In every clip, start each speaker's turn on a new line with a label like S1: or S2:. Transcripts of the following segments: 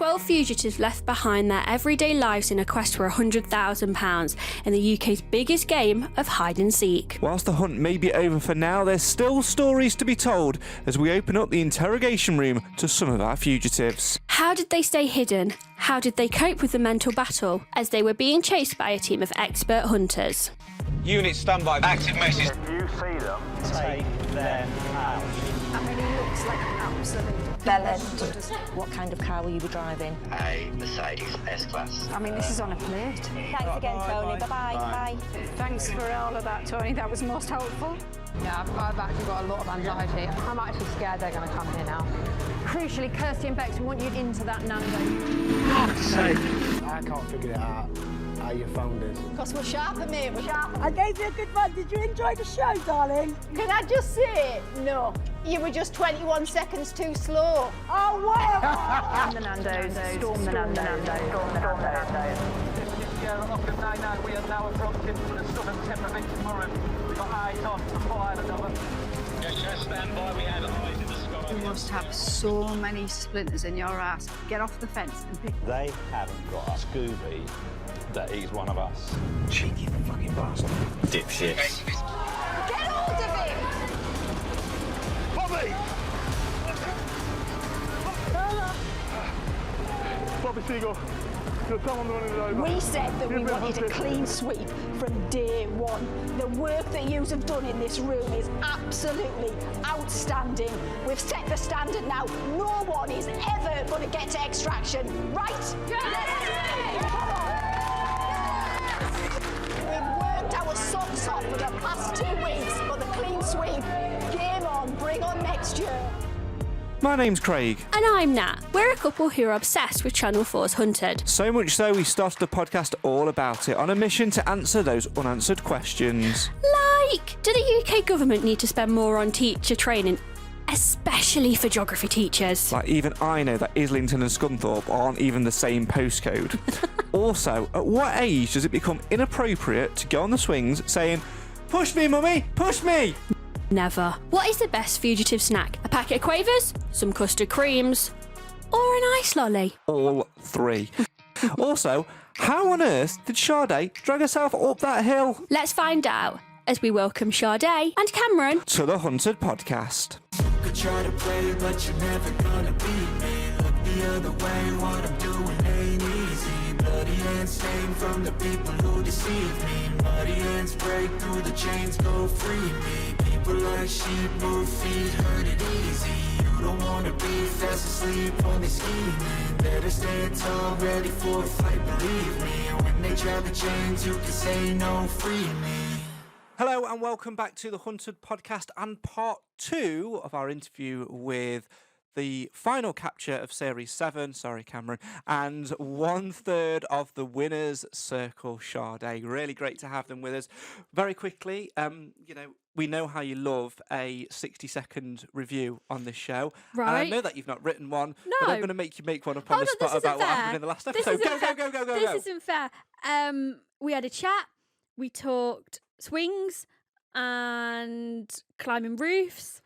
S1: 12 fugitives left behind their everyday lives in a quest for £100,000 in the UK's biggest game of hide and seek.
S2: Whilst the hunt may be over for now, there's still stories to be told as we open up the interrogation room to some of our fugitives.
S1: How did they stay hidden? How did they cope with the mental battle as they were being chased by a team of expert hunters?
S3: Unit standby. Active message.
S4: If you see them, take them out.
S5: I mean, he looks like an absolute bellend.
S6: What kind of car will you be driving?
S7: A Mercedes S-Class.
S5: I mean, this is on a plate.
S6: Thanks again, Tony. Bye-bye. Bye.
S5: Thanks for all of that, Tony. That was most helpful.
S8: Yeah, I've actually got a lot of anxiety. I'm actually scared they're going to come here now.
S9: Crucially, Kirsty and Bex want you into that Nando.
S4: Fuck's sake. I can't figure it out how you found us.
S5: Because we're sharper, mate. We're sharper.
S10: I gave you a good one. Did you enjoy the show, darling?
S5: Can I just say, no. You were just 21 seconds too slow.
S10: Oh, wow.
S9: Storm the Nando's. Storm the Nando's. Storm the Nando's.
S4: Yeah, we are now approaching the southern tip of Victoria. We've got eyes on the full island of it.
S3: Yes, just stand by. We have eyes in the sky.
S11: You must have so many splinters in your ass. Get off the fence and pick.
S12: They haven't got a Scooby that he's one of us.
S7: Cheeky fucking bastard. Dipshits.
S5: Get hold of him!
S4: Bobby! Bobby Seagull.
S5: We said that we wanted a clean sweep from day one. The work that you have done in this room is absolutely outstanding. We've set the standard now. No one is ever going to get to extraction, right? Yes! We've worked our socks off for the past 2 weeks for the clean sweep. Game on, bring on next year.
S2: My name's Craig.
S1: And I'm Nat. We're a couple who are obsessed with Channel 4's Hunted.
S2: So much so we started a podcast all about it on a mission to answer those unanswered questions.
S1: Like, do the UK government need to spend more on teacher training, especially for geography teachers?
S2: Like, even I know that Islington and Scunthorpe aren't even the same postcode. Also, at what age does it become inappropriate to go on the swings saying, "Push me, mummy, push me"?
S1: Never. What is the best fugitive snack? A packet of Quavers? Some custard creams? Or an ice lolly?
S2: All three. Also, how on earth did Sade drag herself up that hill?
S1: Let's find out as we welcome Sade and Cameron
S2: to the Hunted podcast.
S13: You could try to play, but you're never gonna beat me. Look the other way, what I'm doing ain't easy. Bloody hands stained from the people who deceive me. Muddy hands break through the chains, go free me. People like sheep move feet, hurt it easy. You don't wanna be fast asleep on the scheming. Better stand tall, ready for a fight, believe me. When they try the chains, you can say no, free me.
S2: Hello and welcome back to the Hunted podcast and part 2 of our interview with the final capture of Series 7, sorry Cameron, and 1/3 of the winners circle, Sade. Really great to have them with us. Very quickly, we know how you love a 60-second review on this show.
S1: Right.
S2: And I know that you've not written one,
S1: No.
S2: but I'm going to make you make one up on the spot about what happened in the last episode. Go.
S9: This isn't fair. We had a chat. We talked swings and climbing roofs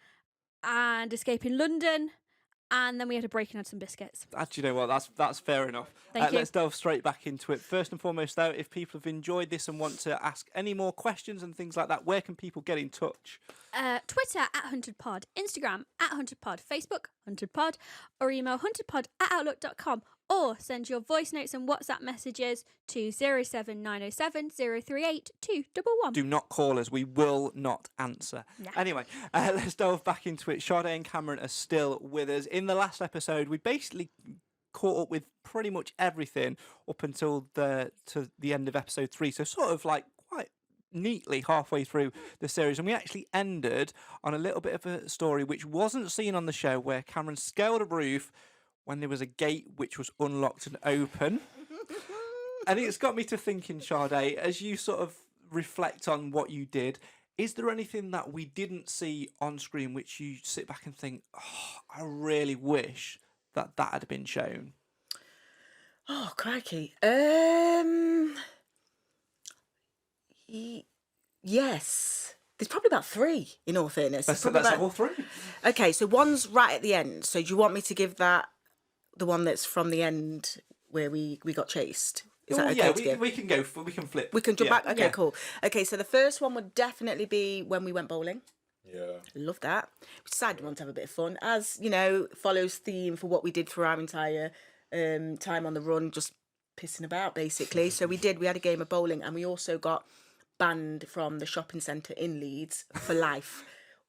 S9: and escaping London. And then we had a break and had some biscuits.
S2: Actually, you know what? That's fair enough.
S9: Thank you.
S2: Let's delve straight back into it. First and foremost, though, if people have enjoyed this and want to ask any more questions and things like that, where can people get in touch?
S1: Twitter @HuntedPod, Instagram @HuntedPod, Facebook HuntedPod, or email huntedpod@outlook.com, or send your voice notes and WhatsApp messages to 07907 038 211.
S2: Do not call us. We will not answer.
S1: Yeah.
S2: Anyway, let's delve back into it. Sade and Cameron are still with us. In the last episode, we basically caught up with pretty much everything up until the end of episode 3. So sort of like quite neatly halfway through the series, and we actually ended on a little bit of a story which wasn't seen on the show, where Cameron scaled a roof when there was a gate which was unlocked and open. And it's got me to thinking, Sade, as you sort of reflect on what you did, is there anything that we didn't see on screen which you sit back and think, oh, I really wish that had been shown?
S6: Oh, crikey. Yes. There's probably about 3, in all fairness.
S2: Let's have all 3.
S6: Okay, so one's right at the end. So do you want me to give that the one that's from the end where we got chased? Is that okay
S2: yeah,
S6: to give?
S2: we can go. We can flip.
S6: We can jump back. Okay,
S2: Yeah.
S6: cool. Okay, so the first one would definitely be when we went bowling.
S14: Yeah.
S6: Love that. We decided we want to have a bit of fun, as you know, follows theme for what we did for our entire time on the run, just pissing about basically. So we had a game of bowling, and we also got banned from the shopping centre in Leeds for life.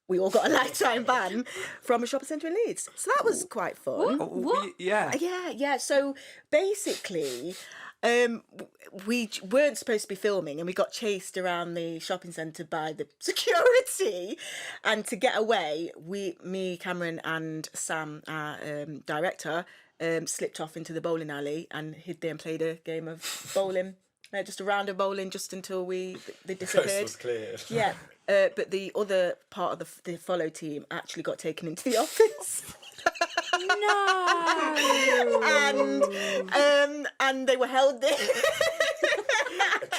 S6: We all got a lifetime ban from a shopping centre in Leeds. So that was quite fun.
S2: What? Yeah.
S6: Yeah. So basically, we weren't supposed to be filming, and we got chased around the shopping centre by the security. And to get away, me, Cameron, and Sam, our director, slipped off into the bowling alley and hid there and played a game of bowling. Just a round of bowling, just until they disappeared.
S14: Coast was clear.
S6: Yeah. But the other part of the follow team actually got taken into the office.
S9: No.
S6: And they were held there.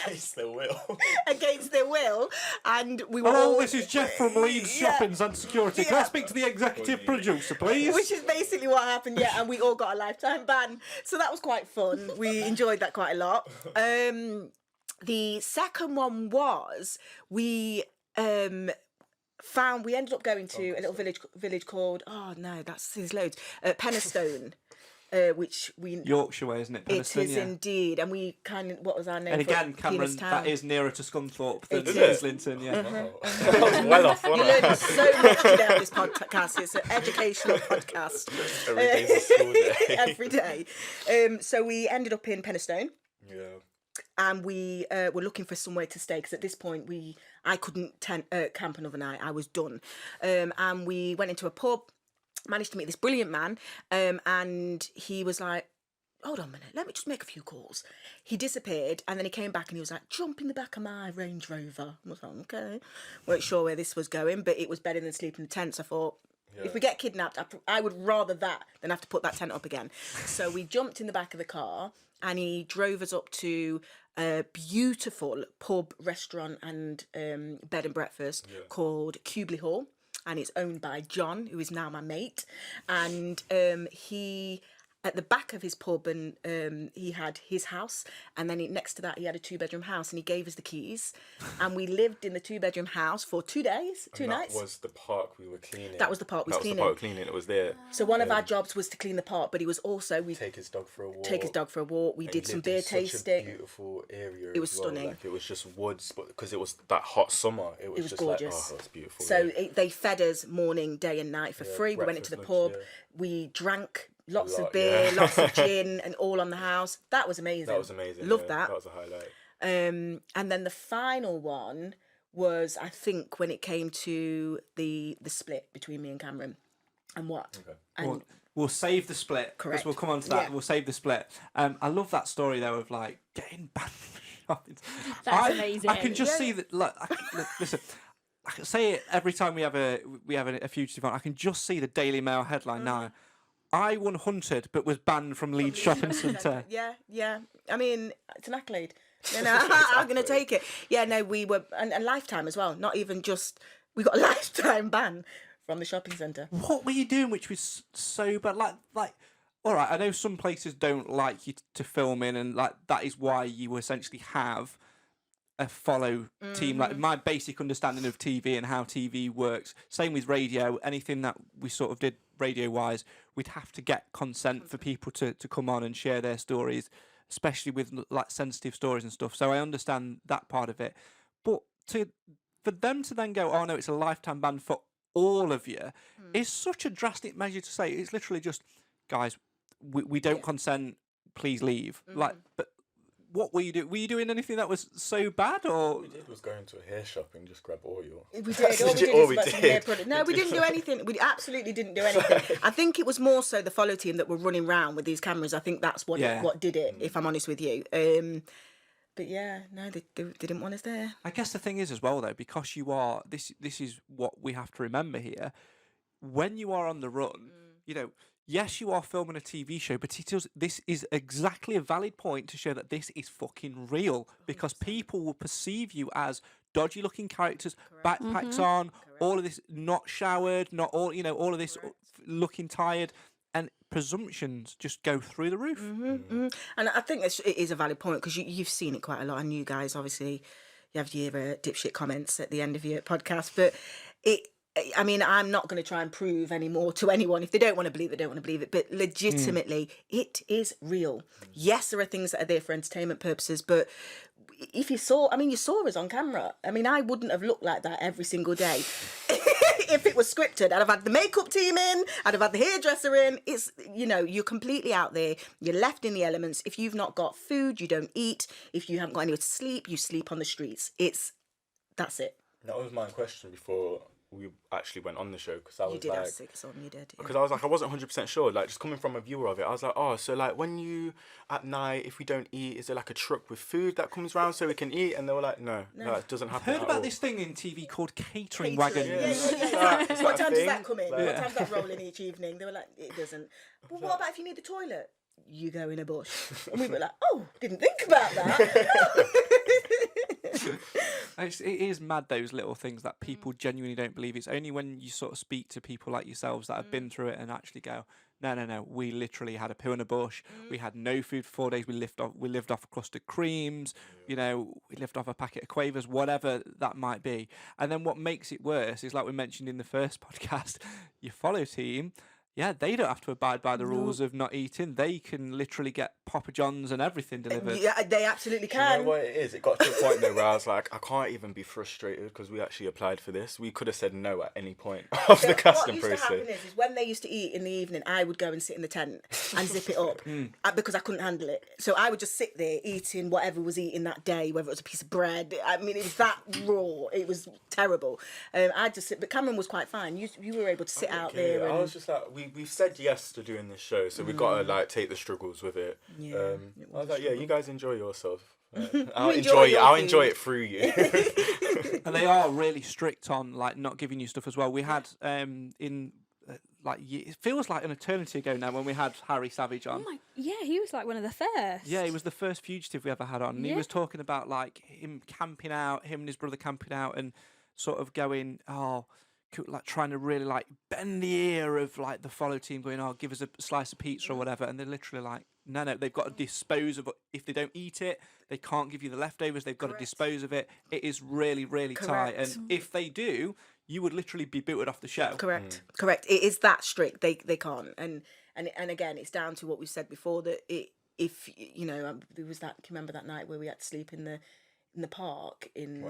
S14: Against their will.
S6: Against their will. And we were
S2: Hello,
S6: all...
S2: this is Jeff from Leeds Shoppings and Security. Can I speak to the executive producer, please?
S6: Which is basically what happened, yeah. And we all got a lifetime ban. So that was quite fun. We enjoyed that quite a lot. The second one was we ended up going to a little village called there's loads Penistone, which we
S2: Yorkshire way, isn't it?
S6: It is indeed, and we what was our name?
S2: And again,
S6: for
S2: Cameron,
S6: Penis Town?
S2: that is nearer to Scunthorpe than
S6: It
S2: Islington. Yeah,
S14: I was well off.
S6: You learn so much today on this podcast. It's an educational podcast.
S14: Every day's a school day.
S6: Every day. So we ended up in Penistone.
S14: Yeah.
S6: And we were looking for somewhere to stay, because at this point I couldn't camp another night. I was done. And we went into a pub, managed to meet this brilliant man, and he was like, hold on a minute, let me just make a few calls. He disappeared, and then he came back and he was like, jump in the back of my Range Rover. I was like, okay. Weren't sure where this was going, but it was better than sleeping in a tent. So I thought, if we get kidnapped, I would rather that than have to put that tent up again. So we jumped in the back of the car, and he drove us up to a beautiful pub, restaurant and bed and breakfast called Kubley Hall, and it's owned by John, who is now my mate. And he, at the back of his pub, and he had his house, and then next to that he had a 2-bedroom house, and he gave us the keys, and we lived in the 2-bedroom house for 2 days, two nights.
S14: That was the park we were cleaning.
S6: That was the park we was cleaning.
S14: That was the park cleaning. It was there.
S6: So one of our jobs was to clean the park, but he was also
S14: take his dog for a walk.
S6: Take his dog for a walk. We did some beer tasting.
S14: Such a beautiful area.
S6: It was stunning.
S14: Like, it was just woods, but because it was that hot summer, it was just
S6: gorgeous.
S14: Like, it was beautiful.
S6: So they fed us morning, day, and night for free. We went into the pub.
S14: Yeah.
S6: We drank lots of beer, lots of gin, and all on the house. That was amazing.
S14: That was amazing.
S6: Loved that.
S14: That was a highlight.
S6: And then the final one was, I think, when it came to the split between me and Cameron. And what?
S14: Okay.
S6: And
S2: we'll save the split.
S6: Correct.
S2: Because we'll come on to that.
S6: Yeah.
S2: We'll save the split. I love that story, though, of like getting banned from shopping.
S9: That's amazing.
S2: I can just see that. Look, listen. I can say it every time we have a fugitive on. I can just see the Daily Mail headline now. I won hunted, but was banned from Leeds Shopping Centre.
S6: Yeah. I mean, it's an accolade. You know, I'm going to take it. Yeah, no, we were, and lifetime as well. Not even just, we got a lifetime ban from the shopping centre.
S2: What were you doing which was so bad? Like, all right, I know some places don't like you to film in, and like that is why you essentially have a follow team. Like my basic understanding of TV and how TV works, same with radio, anything that we sort of did radio wise, we'd have to get consent for people to come on and share their stories, especially with like sensitive stories and stuff. So I understand that part of it, but for them to then go, oh no, it's a lifetime ban for all of you, is such a drastic measure to say. It's literally just, guys, we don't consent, please leave. Like, but what were you doing? Were you doing anything that was so bad, or?
S14: What we did was going to a hair shop and just grab oil.
S6: We did. All we did. No, we didn't do anything. We absolutely didn't do anything. I think it was more so the follow team that were running around with these cameras. I think that's what did it, if I'm honest with you. But yeah, no, they didn't want us there.
S2: I guess the thing is as well, though, because you are, this is what we have to remember here. When you are on the run, you know, yes, you are filming a TV show, but this is exactly a valid point to show that this is fucking real, because people will perceive you as dodgy looking characters, backpacks on, all of this not showered, not all, you know, all of this looking tired, and presumptions just go through the roof.
S6: And I think it is a valid point, because you've seen it quite a lot, and you guys obviously you have your dipshit comments at the end of your podcast, but I mean, I'm not going to try and prove any more to anyone. If they don't want to believe it, they don't want to believe it. But legitimately, it is real. Yes, there are things that are there for entertainment purposes, but if you saw us on camera. I mean, I wouldn't have looked like that every single day. If it was scripted, I'd have had the makeup team in, I'd have had the hairdresser in. It's, you're completely out there. You're left in the elements. If you've not got food, you don't eat. If you haven't got anywhere to sleep, you sleep on the streets. That's it.
S14: That was my question before we actually went on the show, because I was
S6: you did
S14: like,
S6: have 6 on, you did.
S14: Because I was like, I wasn't 100% sure. Like, just coming from a viewer of it, I was like, oh, so like when you at night, if we don't eat, is there like a truck with food that comes round so we can eat? And they were like, no, it doesn't happen.
S2: I've heard about this thing in TV called catering wagons.
S6: What time does that come in? What time does that roll in each evening? They were like, it doesn't. Well, what about if you need the toilet? You go in a bush. And we were like, oh, didn't think about that.
S2: It is mad, those little things that people genuinely don't believe. It's only when you sort of speak to people like yourselves that have been through it and actually go, no, we literally had a poo in a bush. We had no food for 4 days. We lived off a crust of creams. We lived off a packet of Quavers, whatever that might be. And then what makes it worse is, like we mentioned in the first podcast, your follow team, they don't have to abide by the rules of not eating. They can literally get Papa John's and everything delivered.
S6: Yeah, they absolutely can.
S14: You know what it is? It got to a point though where I was like, I can't even be frustrated because we actually applied for this. We could have said no at any point of the casting process.
S6: What used to happen is when they used to eat in the evening, I would go and sit in the tent and zip it up because I couldn't handle it. So I would just sit there eating whatever was eaten that day, whether it was a piece of bread. I mean, it was that raw. It was terrible. I just sit, but Cameron was quite fine. You were able to sit out there. And...
S14: I was just like, we've said yes to doing this show, so we got to like take the struggles with it.
S6: Yeah,
S14: I was like, you guys enjoy yourself. I'll enjoy it through you.
S2: And they are really strict on like not giving you stuff as well. We had it feels like an eternity ago now when we had Harry Savage on.
S9: He was like one of the first.
S2: Yeah, he was the first fugitive we ever had on. And he was talking about like him camping out, him and his brother camping out, and sort of going, like trying to really like bend the ear of like the follow team, going, give us a slice of pizza or whatever, and they're literally like, no, they've got to dispose of it. If they don't eat it, they can't give you the leftovers. They've got to dispose of it. It is really, really tight, and if they do, you would literally be booted off the show.
S6: Correct. It is that strict. They can't, and again, it's down to what we said before, that if there was that. Can you remember that night where we had to sleep in the park in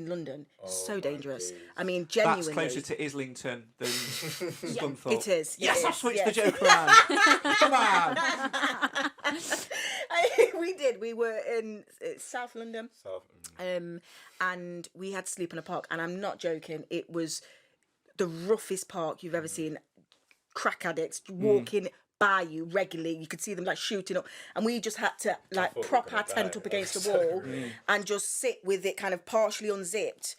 S6: London? So dangerous. I mean, genuinely.
S2: That's closer to Islington than Scunthorpe.
S6: It is.
S2: Yes, I've switched the joke around. Come on.
S6: We did. We were in South London. And we had to sleep in a park. And I'm not joking. It was the roughest park you've ever seen. Crack addicts walking by you regularly. You could see them like shooting up, and we just had to like prop our tent up against the wall and just sit with it kind of partially unzipped,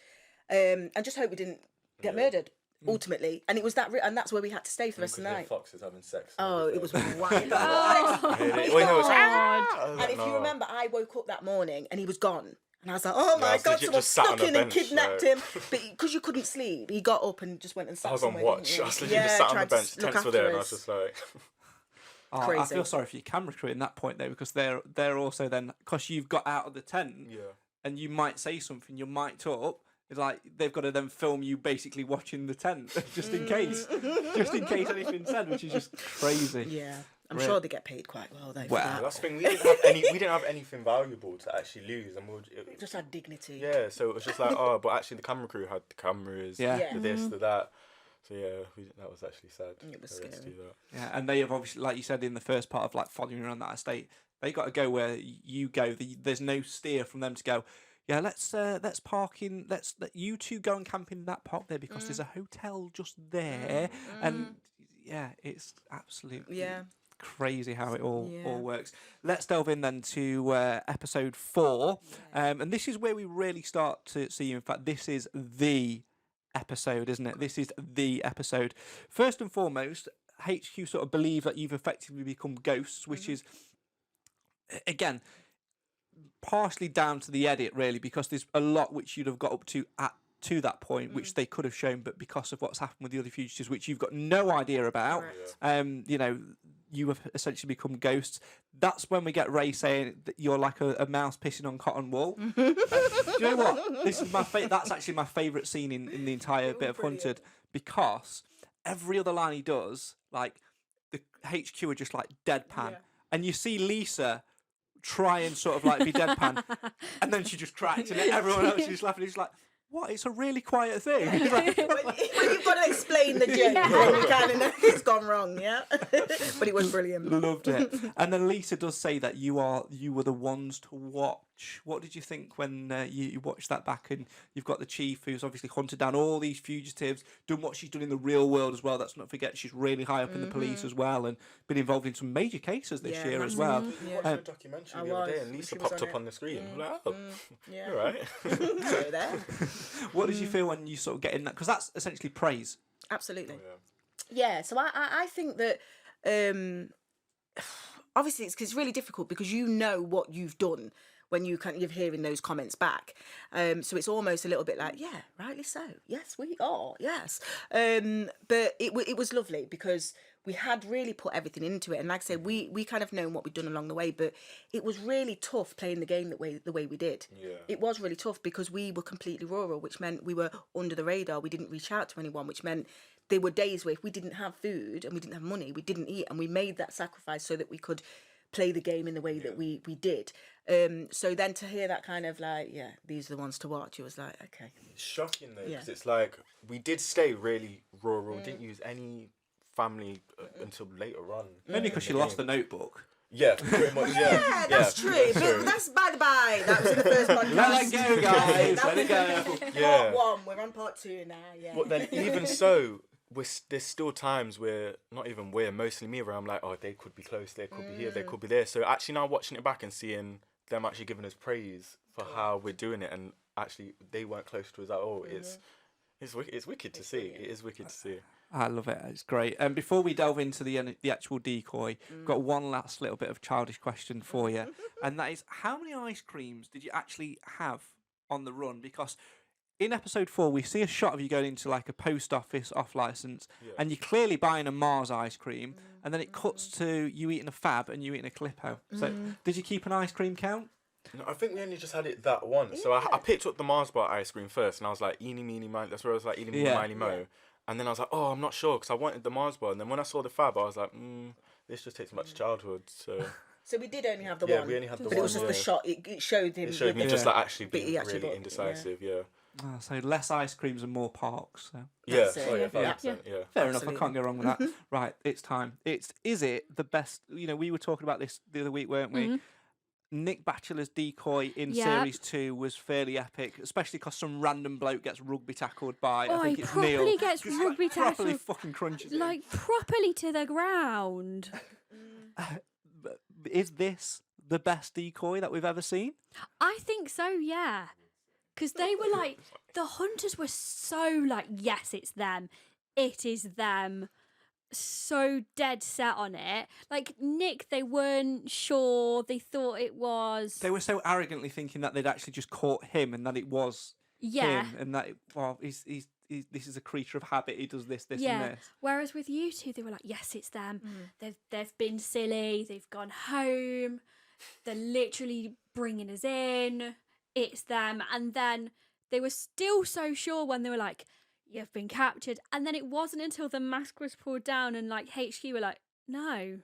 S6: and just hope we didn't get murdered ultimately. And it was that, and that's where we had to stay for the rest of the night.
S14: Foxes having sex.
S6: It was wild. And if you remember, I woke up that morning and he was gone. And I was like, oh my God, someone stuck in and kidnapped him. But because you couldn't sleep, he got up and just went and sat somewhere.
S14: I was on watch. I was literally just sat on the bench, tents were there, and I was just like...
S6: Crazy.
S2: I feel sorry for your camera crew in that point though, because they're also then, because you've got out of the tent, and you might say something, you might talk. It's like they've got to then film you basically watching the tent just in case anything's said, which is just crazy.
S6: Yeah, I'm sure they get paid quite well though.
S14: Well, that's the thing. We didn't have anything valuable to actually lose, and we
S6: just had dignity.
S14: Yeah, so it was just like, but actually the camera crew had the cameras, the this, the that. So that was actually sad.
S6: It was scary.
S2: Yeah, and they have obviously, like you said in the first part of like following around that estate, they got to go where you go. There's no steer from them to go. Yeah, let's park in. Let you two go and camp in that park there because there's a hotel just there, and it's absolutely crazy how it all works. Let's delve in then to episode 4, and this is where we really start to see. In fact, this is the episode, isn't it? This is the episode. First and foremost, HQ sort of believe that you've effectively become ghosts, which is, again, partially down to the edit, really, because there's a lot which you'd have got up to that point, which they could have shown, but because of what's happened with the other fugitives, which you've got no idea about, you have essentially become ghosts. That's when we get Ray saying that you're like a mouse pissing on cotton wool. Do you know what? This is that's actually my favourite scene in the entire bit of Hunted, because every other line he does, like the HQ are just like deadpan, and you see Lisa try and sort of like be deadpan, and then she just cracks, and everyone else is laughing. He's like, what? It's a really quiet thing. Like,
S6: when you've got to explain the joke, then you kind of know it's gone wrong, yeah. But it was brilliant.
S2: Loved it. And then Lisa does say that you were the ones to watch. What did you think when you watched that back, and you've got the chief who's obviously hunted down all these fugitives, done what she's done in the real world as well. Let's not forget she's really high up in the police as well, and been involved in some major cases this year as well.
S14: I watched a documentary the other day, and Lisa popped up on the screen. I'm like, oh,
S6: yeah.
S14: All right.
S6: So there.
S2: What did you feel when you sort of get in that? Because that's essentially praise.
S6: Absolutely. Yeah. So I think that obviously it's really difficult because you know what you've done when you're hearing those comments back. So it's almost a little bit like, yeah, rightly so. Yes, we are. Yes. But it was lovely because we had really put everything into it. And like I said, we kind of known what we'd done along the way, but it was really tough playing the game the way we did.
S14: Yeah.
S6: It was really tough because we were completely rural, which meant we were under the radar. We didn't reach out to anyone, which meant there were days where if we didn't have food and we didn't have money, we didn't eat, and we made that sacrifice so that we could play the game in the way that we did. So then to hear that kind of like, yeah, these are the ones to watch, it was like, okay.
S14: It's shocking though, because it's like, we did stay really rural, didn't use any family until later on.
S2: Only because she lost the notebook.
S14: Yeah, pretty much, yeah.
S6: That's true. But that's by the by. That was in the first podcast.
S2: Let it go, guys. Let it go.
S6: Part 1. We're on part 2 now, yeah.
S14: But then even so, there's still times where, not even mostly me, where I'm like, oh, they could be close, they could be here, they could be there. So actually now watching it back and seeing them actually giving us praise for how we're doing it, and actually they weren't close to us at all, it's wicked to see. It is wicked to see.
S2: I love it. It's great. And before we delve into the actual decoy, I've got one last little bit of childish question for you, and that is, how many ice creams did you actually have on the run? Because in episode 4, we see a shot of you going into like a post office off license, and you're clearly buying a Mars ice cream, and then it cuts to you eating a Fab and you eating a Clippo. So did you keep an ice cream count?
S14: No, I think we only just had it that once. So I picked up the Mars bar ice cream first, and I was like, eeny, meeny, miny. That's where I was like, eeny, meeny, miny, mo. And then I was like, oh, I'm not sure, because I wanted the Mars bar. And then when I saw the Fab, I was like, this just takes me back to childhood. So
S6: we did only have the one.
S14: Yeah, we only had the one.
S6: But it was just the shot. It showed him.
S14: It showed me just like actually being
S6: actually
S14: really indecisive, yeah.
S2: Oh, so less ice creams and more parks. So.
S14: Yeah,
S2: Fair enough. I can't go wrong with that. Right, it's time. Is it the best? You know, we were talking about this the other week, weren't we? Nick Batchelor's decoy in Series 2 was fairly epic, especially because some random bloke gets rugby tackled by, I think it's Neil.
S9: Properly gets rugby tackled.
S2: Properly fucking crunches him.
S9: Like, properly to the ground.
S2: Is this the best decoy that we've ever seen?
S9: I think so, yeah. Because they were like, the hunters were so like, yes, it's them. It is them. So dead set on it. Like Nick, they weren't sure. They thought it was.
S2: They were so arrogantly thinking that they'd actually just caught him, and that it was him, and that he's this is a creature of habit. He does this, and this.
S9: Whereas with you two, they were like, yes, it's them. They've been silly. They've gone home. They're literally bringing us in. It's them. And then they were still so sure when they were like, you've been captured. And then it wasn't until the mask was pulled down and like HQ were like, no,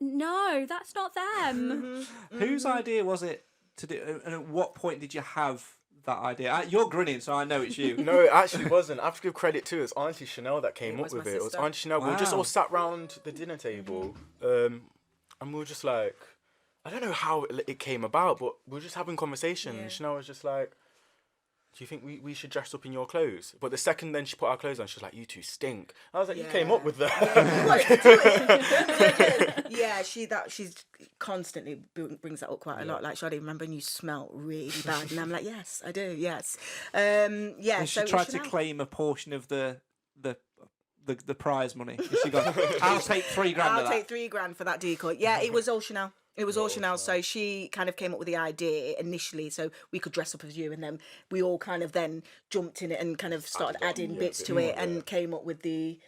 S9: no, that's not them.
S2: Whose idea was it to do? And at what point did you have that idea? You're grinning, so I know it's you.
S14: No, it actually wasn't. I have to give credit to it's Auntie Chanel that came up with it. It was Auntie Chanel.
S2: Wow.
S14: We were just all sat round the dinner table, and we were just like, I don't know how it came about, but we were just having conversation. And Chanel was just like, do you think we should dress up in your clothes? But the second then she put our clothes on, she was like, you two stink. I was like, you came up with that.
S6: She's constantly brings that up quite a lot. Like, Sade, remember when you smell really bad? And I'm like, yes, I do, yes.
S2: And she tried to claim a portion of the prize money. She got, I'll take $3,000
S6: I'll take $3,000 for that decoy. Yeah, it was all Chanel. It was all Chanel. So she kind of came up with the idea initially so we could dress up as you, and then we all kind of then jumped in it and kind of started adding bits to it and came up with the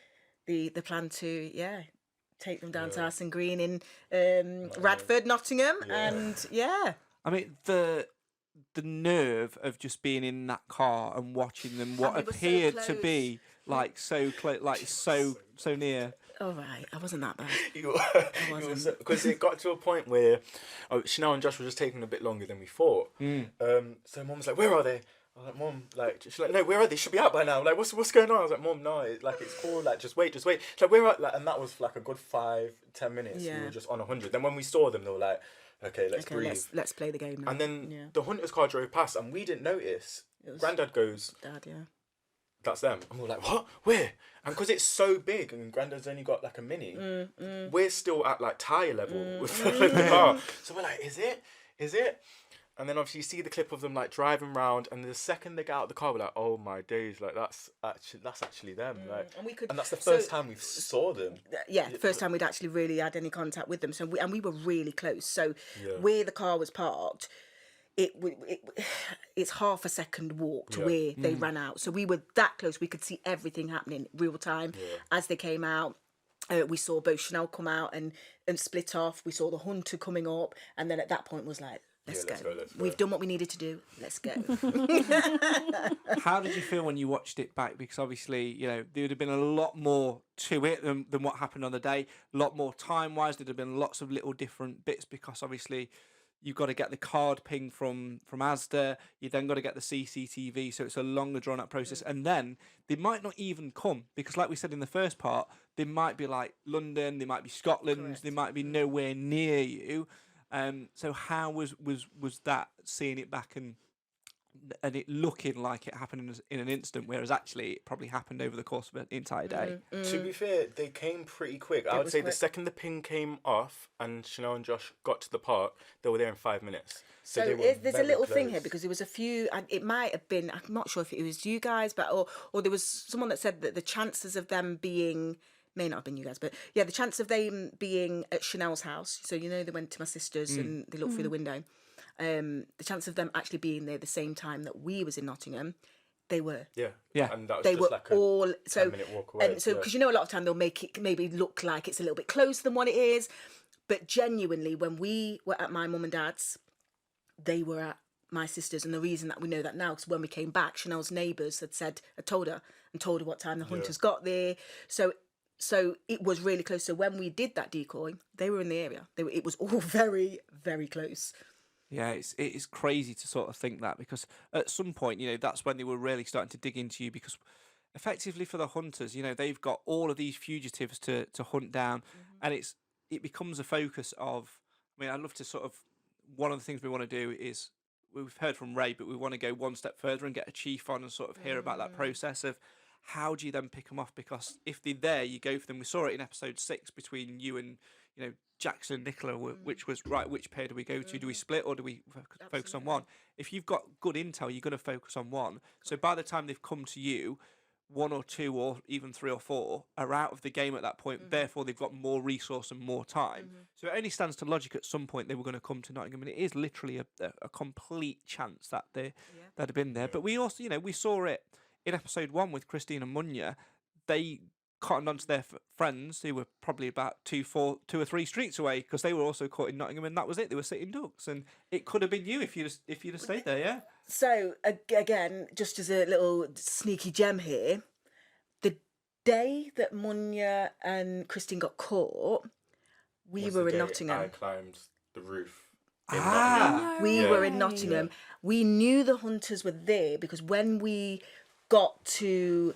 S6: plan to, take them down to Arson Green in Radford, Nottingham, and
S2: I mean the nerve of just being in that car and watching them, what
S6: And we were so
S2: appeared to
S6: close.
S2: be like so close, like so near.
S6: All right, I wasn't that bad.
S14: Because it got to a point where Chanel and Josh were just taking a bit longer than we thought. So Mum was like, "Where are they?" I was like, "Mum, like," she's like, "No, where are they? Should be out by now. Like, what's going on?" I was like, "Mum, no, it's cool. Like, just wait. She's like, "Where are?" Like, and that was like a good 5-10 minutes.
S6: Yeah.
S14: We were just on 100. Then when we saw them, they were like, "Okay, let's breathe.
S6: Let's play the game now."
S14: And then the Hunters car drove past, and we didn't notice. Grandad goes,
S6: Dad,
S14: "That's them." And we're like, "What? Where?" And because it's so big and Grandad's only got like a mini, we're still at like tyre level with the car. So we're like, "Is it?" And then obviously you see the clip of them like driving round, and the second they get out of the car, we're like, "Oh my days! Like that's actually them." Like, and that's the first time we saw them.
S6: Yeah, the first time we'd actually really had any contact with them. So we were really close. So where the car was parked, it's half a second walk to where they ran out. So we were that close. We could see everything happening real time as they came out. We saw both Chanel come out and split off. We saw the Hunter coming up, and then at that point was like, let's go. We've done what we needed to do. Let's go.
S2: How did you feel when you watched it back? Because obviously, there would have been a lot more to it than what happened on the day. A lot more time-wise. There'd have been lots of little different bits because obviously you've got to get the card ping from Asda. You then got to get the CCTV. So it's a longer drawn-out process. And then they might not even come because, like we said in the first part, they might be like London. They might be Scotland. Correct. They might be nowhere near you. So how was that, seeing it back and it looking like it happened in an instant, whereas actually it probably happened over the course of an entire day?
S14: To be fair, they came pretty quick. I would say the second the ping came off and Chanel and Josh got to the park, they were there in 5 minutes.
S6: So there's a little thing here because there was a few, and it might have been, I'm not sure if it was you guys, but or there was someone that said that the chances of them being, may not have been you guys, but yeah, the chance of them being at Chanel's house, so they went to my sister's and they looked through the window, the chance of them actually being there the same time that we was in Nottingham, they were.
S2: Yeah.
S14: And that was
S6: they
S14: just
S6: were
S14: like a
S6: all
S14: 10-minute walk away.
S6: And so because a lot of time they'll make it maybe look like it's a little bit closer than what it is, but genuinely when we were at my mum and dad's, they were at my sister's, and the reason that we know that now is when we came back, Chanel's neighbours had told her what time the Hunters got there. So it was really close. So when we did that decoy, they were in the area. It was all very, very close.
S2: Yeah, it is crazy to sort of think that, because at some point, that's when they were really starting to dig into you, because effectively for the Hunters, they've got all of these fugitives to hunt down, and it becomes a focus of, I'd love to sort of, one of the things we want to do is, we've heard from Ray, but we want to go one step further and get a chief on and sort of hear about that process of, how do you then pick them off? Because if they're there, you go for them. We saw it in episode 6 between you and Jackson and Nicola, which was right. Which pair do we go to? Do we split or do we focus on one? If you've got good intel, you're going to focus on one. So by the time they've come to you, 1 or 2 or even 3 or 4 are out of the game at that point. Therefore, they've got more resource and more time. So it only stands to logic at some point they were going to come to Nottingham, and it is literally a complete chance that they'd have been there. But we also, we saw it in episode 1 with Christine and Munya. They cottoned onto their friends who were probably about 2 or 3 streets away, because they were also caught in Nottingham, and that was it. They were sitting ducks, and it could have been you if you'd have stayed there. Yeah.
S6: So again, just as a little sneaky gem here, the day that Munya and Christine got caught, we were in Nottingham.
S14: I climbed the roof.
S6: We were in Nottingham. We knew the Hunters were there because when we got to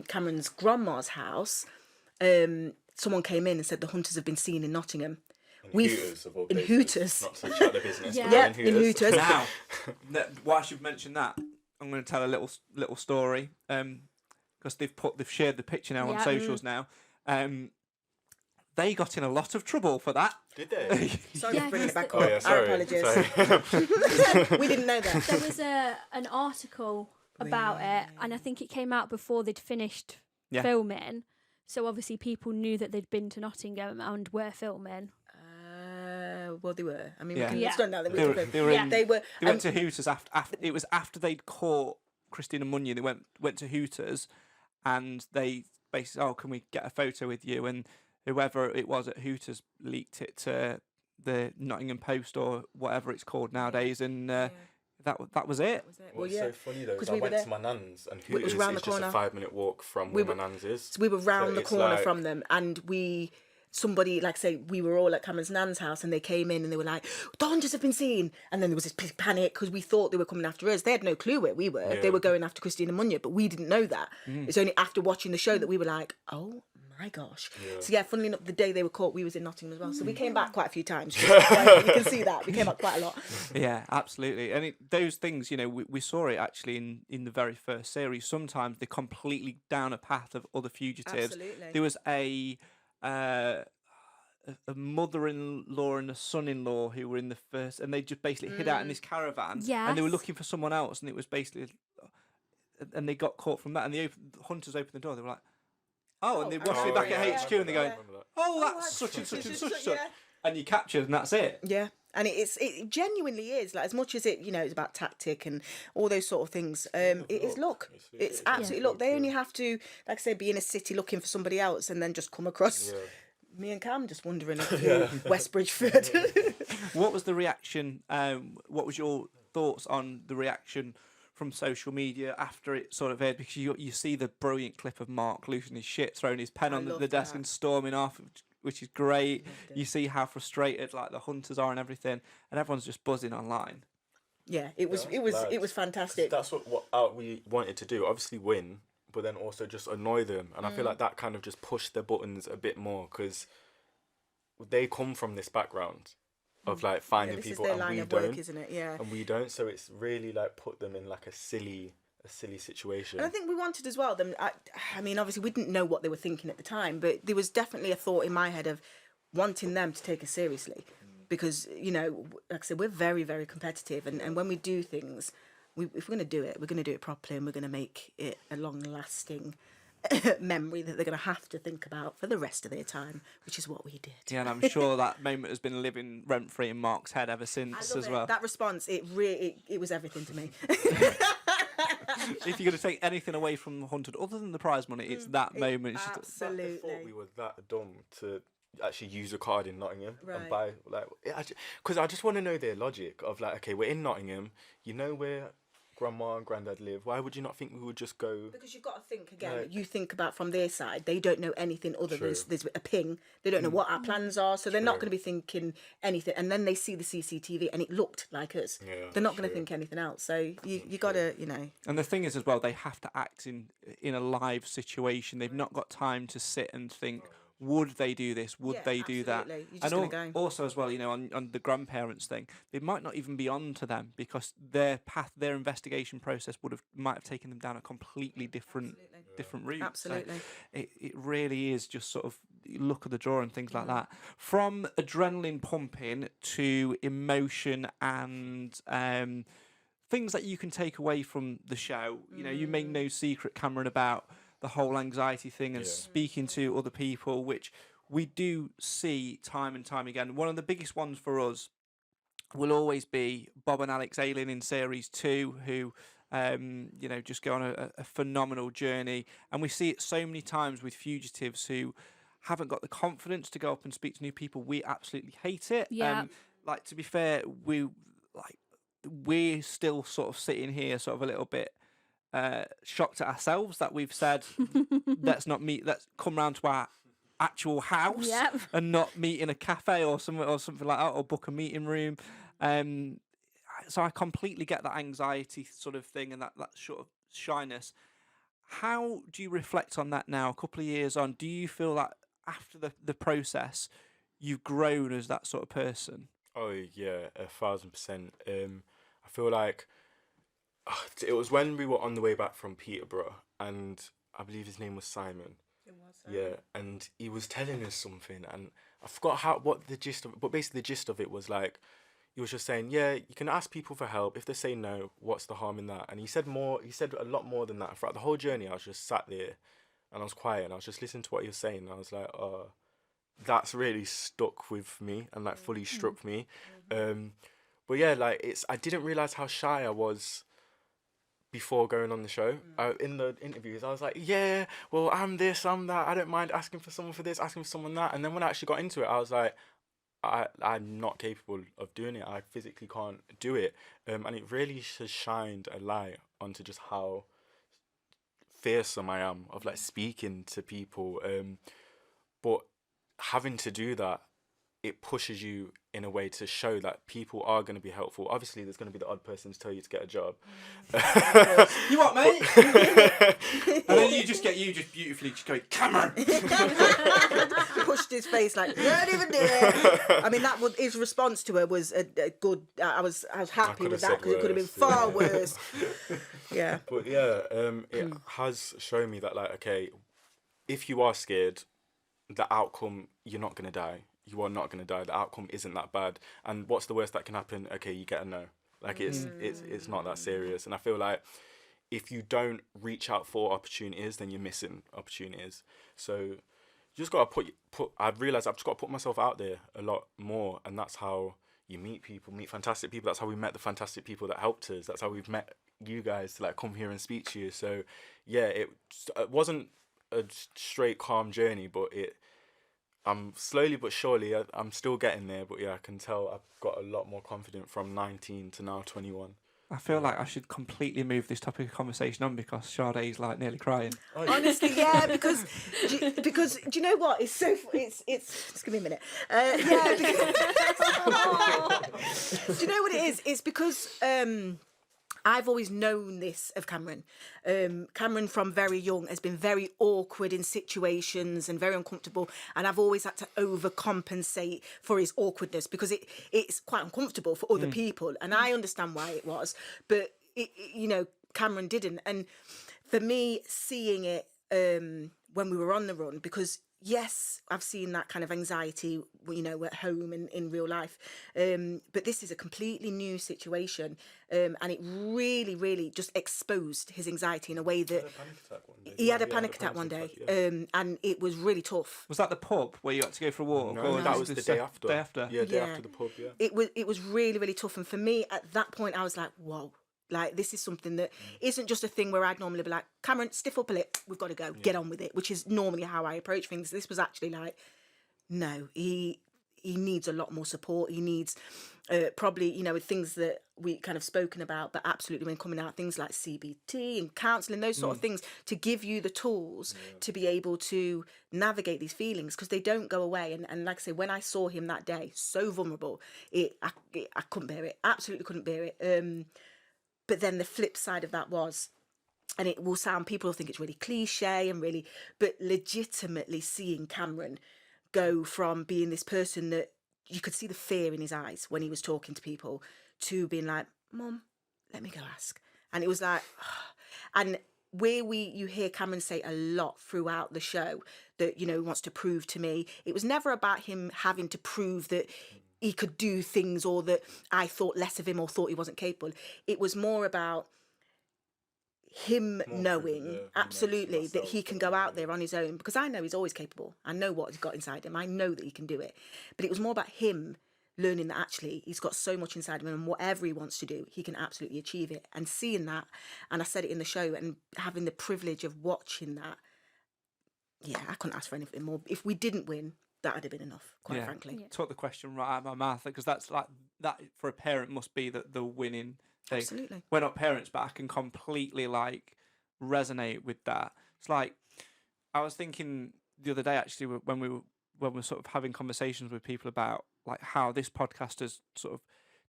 S6: Cameron's grandma's house, someone came in and said the Hunters have been seen in Nottingham.
S14: In
S6: Hooters.
S14: Not to chat the business.
S6: Yeah, in Hooters.
S2: Now, why should mention that? I'm going to tell a little story, because they've shared the picture now on socials now. They got in a lot of trouble for that.
S14: Did they?
S6: Sorry for bringing it back
S14: up.
S6: Our apologies. We didn't know that.
S9: There was an article about it, and I think it came out before they'd finished filming. So obviously people knew that they'd been to Nottingham and were filming.
S6: Well, they were. We can understand now that
S2: they went to Hooters after. It was after they'd caught Christine and Munya. They went to Hooters, and they basically, can we get a photo with you? And whoever it was at Hooters leaked it to the Nottingham Post or whatever it's called nowadays, and that was it.
S14: What's so funny though is I
S6: we were
S14: went to my nan's, and
S6: It was
S14: Hooters
S6: round
S14: is
S6: the
S14: just a
S6: corner.
S14: 5-minute walk from where my nan's is.
S6: So we were round the
S14: it's
S6: corner
S14: like-
S6: from them, and somebody, like say, we were all at Cameron's nan's house, and they came in and they were like, the hunters have been seen. And then there was this big panic because we thought they were coming after us. They had no clue where we were.
S14: Yeah.
S6: They were going after Christina Munya, but we didn't know that. It's only after watching the show that we were like, oh my gosh.
S14: Yeah.
S6: So yeah, funnily enough, the day they were caught, we was in Nottingham as well. So we came back quite a few times. You can see that. We came back quite a lot.
S2: Yeah, absolutely. And those things, we saw it actually in the very first series. Sometimes they're completely down a path of other fugitives.
S6: Absolutely.
S2: There was a mother-in-law and a son-in-law who were in the first, and they just basically hid out in this caravan, and they were
S9: Yes.
S2: looking for someone else, and it was basically, and they got caught from that, and the hunters opened the door. They were like, "Oh," and they washed it back at HQ, and they go, "Oh, that's such and such and such," and you captured, and that's it.
S6: Yeah. And it genuinely is, like, as much as it's about tactic and all those sort of things. It is luck. It's absolutely luck. They only have to, like I say, be in a city looking for somebody else, and then just come across me and Cam just wandering through West Bridgeford.
S2: What was the reaction? What was your thoughts on the reaction from social media after it sort of aired? Because you see the brilliant clip of Mark losing his shit, throwing his pen on the desk and storming off, which is great. You see how frustrated like the hunters are and everything, and everyone's just buzzing online.
S6: Yeah, it was fantastic.
S14: That's what we wanted to do. Obviously win, but then also just annoy them. And I feel like that kind of just pushed their buttons a bit more, because they come from this background of like finding
S6: this
S14: people,
S6: is their
S14: and
S6: line
S14: we
S6: of
S14: don't.
S6: work, isn't it? Yeah.
S14: And we don't, so it's really like put them in like a silly situation.
S6: And I think we wanted as well them. I mean, obviously we didn't know what they were thinking at the time, but there was definitely a thought in my head of wanting them to take us seriously, because like I said, we're very, very competitive, and when we do things, if we're going to do it, we're going to do it properly, and we're going to make it a long-lasting memory that they're going to have to think about for the rest of their time, which is what we did.
S2: Yeah, and I'm sure that moment has been living rent-free in Mark's head ever since as well.
S6: That response, it was everything to me.
S2: If you're going to take anything away from the Hunted other than the prize money, it's that moment. It's
S6: absolutely.
S14: I thought we were that dumb to actually use a card in Nottingham and buy, like, because I just want to know their logic of like, okay, we're in Nottingham, where grandma and granddad live. Why would you not think we would just go?
S6: Because you've got to think again. You think about from their side, they don't know anything other than there's a ping. They don't know what our plans are, so they're not going to be thinking anything. And then they see the CCTV and it looked like us. They're not going to think anything else. So you got to,
S2: And the thing is as well, they have to act in a live situation. They've not got time to sit and think, would they do this? Would they do that? And also as well, on the grandparents thing, they might not even be on to them, because their investigation process might have taken them down a completely different route.
S6: Absolutely.
S2: So it really is just sort of luck of the draw and things like that. From adrenaline pumping to emotion and things that you can take away from the show. You make no secret, Cameron, about the whole anxiety thing and speaking to other people, which we do see time and time again. One of the biggest ones for us will always be Bob and Alex Ayling in Series 2, who just go on a phenomenal journey. And we see it so many times with fugitives who haven't got the confidence to go up and speak to new people. We absolutely hate it.
S9: Yeah.
S2: To be fair, we're still sort of sitting here sort of a little bit shocked at ourselves that we've said let's come round to our actual house and not meet in a cafe or something like that, or book a meeting room. So I completely get that anxiety sort of thing and that sort of shyness. How do you reflect on that now, a couple of years on? Do you feel that after the process you've grown as that sort of person?
S14: Oh yeah, 1,000%. I feel like it was when we were on the way back from Peterborough, and I believe his name was Simon. It was Simon. Yeah, and he was telling us something, and I forgot what the gist of it, but basically the gist of it was like, he was just saying, yeah, you can ask people for help. If they say no, what's the harm in that? And he said a lot more than that. Throughout the whole journey, I was just sat there, and I was quiet, and I was just listening to what he was saying, and I was like, oh, that's really stuck with me, and like fully struck me. But yeah, like I didn't realise how shy I was before going on the show. In the interviews, I was like, yeah, well, I'm this, I'm that. I don't mind asking for someone for this, asking for someone that. And then when I actually got into it, I was like, I'm not capable of doing it. I physically can't do it. And it really has shined a light onto just how fearsome I am of like speaking to people. But having to do that, it pushes you in a way to show that people are going to be helpful. Obviously, there's going to be the odd person to tell you to get a job.
S2: You what, mate? And then you just beautifully just go, Cameron.
S6: Pushed his face like, don't even do it. I mean, his response to her was a good. I was happy with that because it could have been far worse. Yeah.
S14: But yeah, it has shown me that, like, okay, if you are scared, the outcome, you're not going to die. You are not going to die. The outcome isn't that bad. And what's the worst that can happen? Okay, you get a no. Like, it's not that serious. And I feel like if you don't reach out for opportunities, then you're missing opportunities. So you just got to I've realised I've just got to put myself out there a lot more. And that's how you meet people, meet fantastic people. That's how we met the fantastic people that helped us. That's how we've met you guys to, like, come here and speak to you. So yeah, it wasn't a straight, calm journey, but I'm slowly but surely, I'm still getting there, but yeah, I can tell I've got a lot more confident from 19 to now 21.
S2: I feel like I should completely move this topic of conversation on because Sade's like nearly crying.
S6: Honestly, yeah, because do you know what? It's so it's just give me a minute. Yeah, do you know what it is? It's because I've always known this of Cameron. Cameron from very young has been very awkward in situations and very uncomfortable, and I've always had to overcompensate for his awkwardness because it's quite uncomfortable for other people, and I understand why it was, but Cameron didn't. And for me, seeing it when we were on the run, because yes, I've seen that kind of anxiety, at home and in real life. But this is a completely new situation. And it really, really just exposed his anxiety in a way that he had a panic attack one day. And it was really tough.
S2: Was that the pub where you had to go for a walk?
S14: No, that was the day after.
S2: Day after?
S14: Yeah, day after the pub, yeah.
S6: It was really, really tough. And for me, at that point, I was like, whoa. Like, this is something that isn't just a thing where I'd normally be like, Cameron, stiff up a lip, we've got to go, get on with it, which is normally how I approach things. This was actually like, no, he needs a lot more support. He needs probably, things that we kind of spoken about, but absolutely when coming out, things like CBT and counselling, those sort of things, to give you the tools to be able to navigate these feelings, because they don't go away. And like I say, when I saw him that day, so vulnerable, I couldn't bear it, absolutely couldn't bear it. But then the flip side of that was, and it will sound, people will think it's really cliche and really, but legitimately seeing Cameron go from being this person that you could see the fear in his eyes when he was talking to people, to being like, Mum, let me go ask. And it was like, and where you hear Cameron say a lot throughout the show that, he wants to prove to me, it was never about him having to prove that he could do things or that I thought less of him or thought he wasn't capable. It was more about him knowing absolutely that he can go out there on his own, because I know he's always capable. I know what he's got inside him. I know that he can do it. But it was more about him learning that actually he's got so much inside him, and whatever he wants to do, he can absolutely achieve it. And seeing that, and I said it in the show, and having the privilege of watching that, yeah, I couldn't ask for anything more. If we didn't win, that would have been enough, quite frankly.
S2: Took the question right out of my mouth, because that's like, that for a parent must be the winning thing.
S6: Absolutely.
S2: We're not parents, but I can completely like resonate with that. It's like, I was thinking the other day actually when we're sort of having conversations with people about like how this podcast has sort of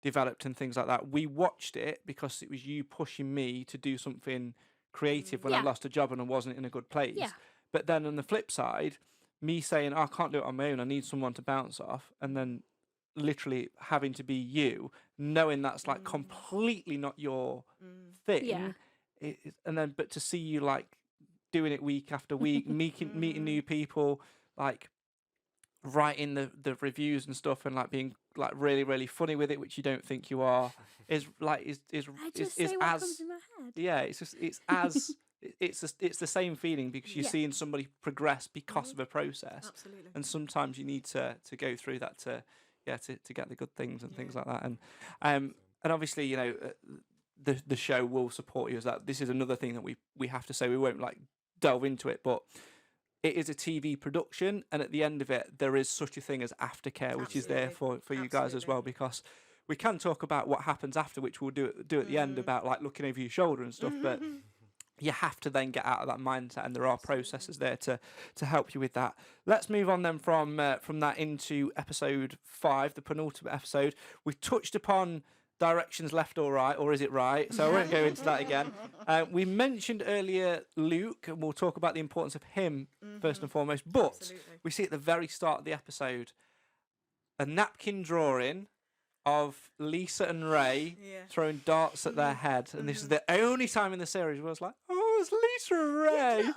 S2: developed and things like that. We watched it because it was you pushing me to do something creative when I lost a job and I wasn't in a good place.
S9: Yeah.
S2: But then on the flip side, me saying, I can't do it on my own, I need someone to bounce off, and then literally having to be you, knowing that's like completely not your thing.
S9: Yeah.
S2: But to see you like doing it week after week, meeting new people, like writing the reviews and stuff, and like being like really, really funny with it, which you don't think you are, is like is
S9: I just say what comes in my head.
S2: Yeah, it's the same feeling, because you're seeing somebody progress because of a process.
S6: Absolutely.
S2: And sometimes you need to go through that to get the good things and things like that. And obviously, the show will support you. Is that this is another thing that we have to say. We won't like delve into it, but it is a TV production, and at the end of it, there is such a thing as aftercare, which is there for you guys as well, because we can talk about what happens after, which we'll do at the end about like looking over your shoulder and stuff, but you have to then get out of that mindset, and there are processes there to help you with that. Let's move on then from that into episode 5, the penultimate episode. We touched upon directions left or right, or is it right? So I won't go into that again. We mentioned earlier Luke, and we'll talk about the importance of him first and foremost, but we see at the very start of the episode a napkin drawing of Lisa and Ray throwing darts at their head, and this is the only time in the series where I was like, oh, it's Lisa and Ray.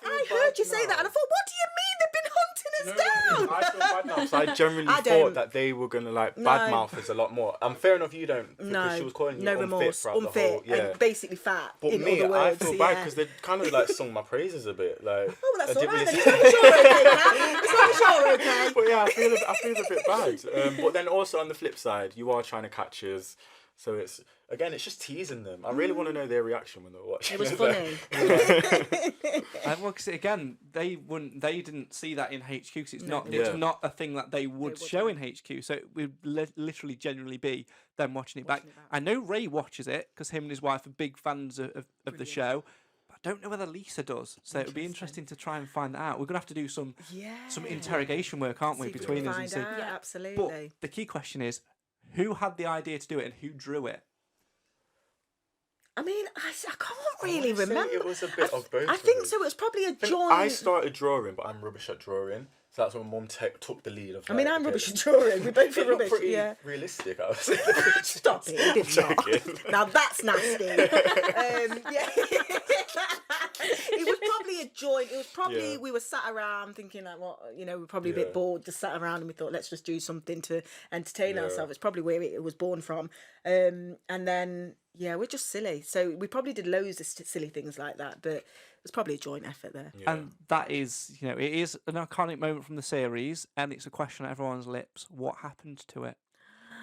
S6: I heard you say that, and I thought, what do you mean they've been hunting us down?
S14: I feel bad now, because I generally thought that they were going to like badmouth us a lot more. And fair enough, you don't, because she was calling you unfit throughout the whole,
S6: and basically fat.
S14: But
S6: in
S14: me,
S6: other words,
S14: I feel bad because they kind of like sung my praises a bit. Like,
S6: oh, well, that's all right. As long as you're okay, man. As long as you're okay.
S14: But yeah, I feel a bit bad. But then also on the flip side, you are trying to catch us. So it's just teasing them. I really want to know their reaction when they're watching.
S6: It was funny.
S2: Well, because again, they didn't see that in HQ. Cause it's not a thing that they would show in HQ. So it would literally genuinely be them watching it back. I know Ray watches it because him and his wife are big fans of the show. But I don't know whether Lisa does. So it would be interesting to try and find that out. We're gonna have to do some interrogation work, aren't we, between us and see?
S6: Yeah, absolutely.
S2: But the key question is, who had the idea to do it and who drew it?
S6: I mean, I can't really remember.
S14: It was a bit of both.
S6: I think so. It was probably a joint.
S14: I started drawing, but I'm rubbish at drawing. So that's when Mum took the lead of.
S6: I mean, I'm rubbish at drawing. We both are rubbish.
S14: Pretty realistic, I was.
S6: Stop it! You did not. Now that's nasty. It was probably a joint. It was probably we were sat around thinking like, what we're probably a bit bored, just sat around, and we thought, let's just do something to entertain ourselves. It's probably where it was born from. And then we're just silly. So we probably did loads of silly things like that, but it was probably a joint effort there.
S2: Yeah. And that is, it is an iconic moment from the series, and it's a question on everyone's lips. What happened to it?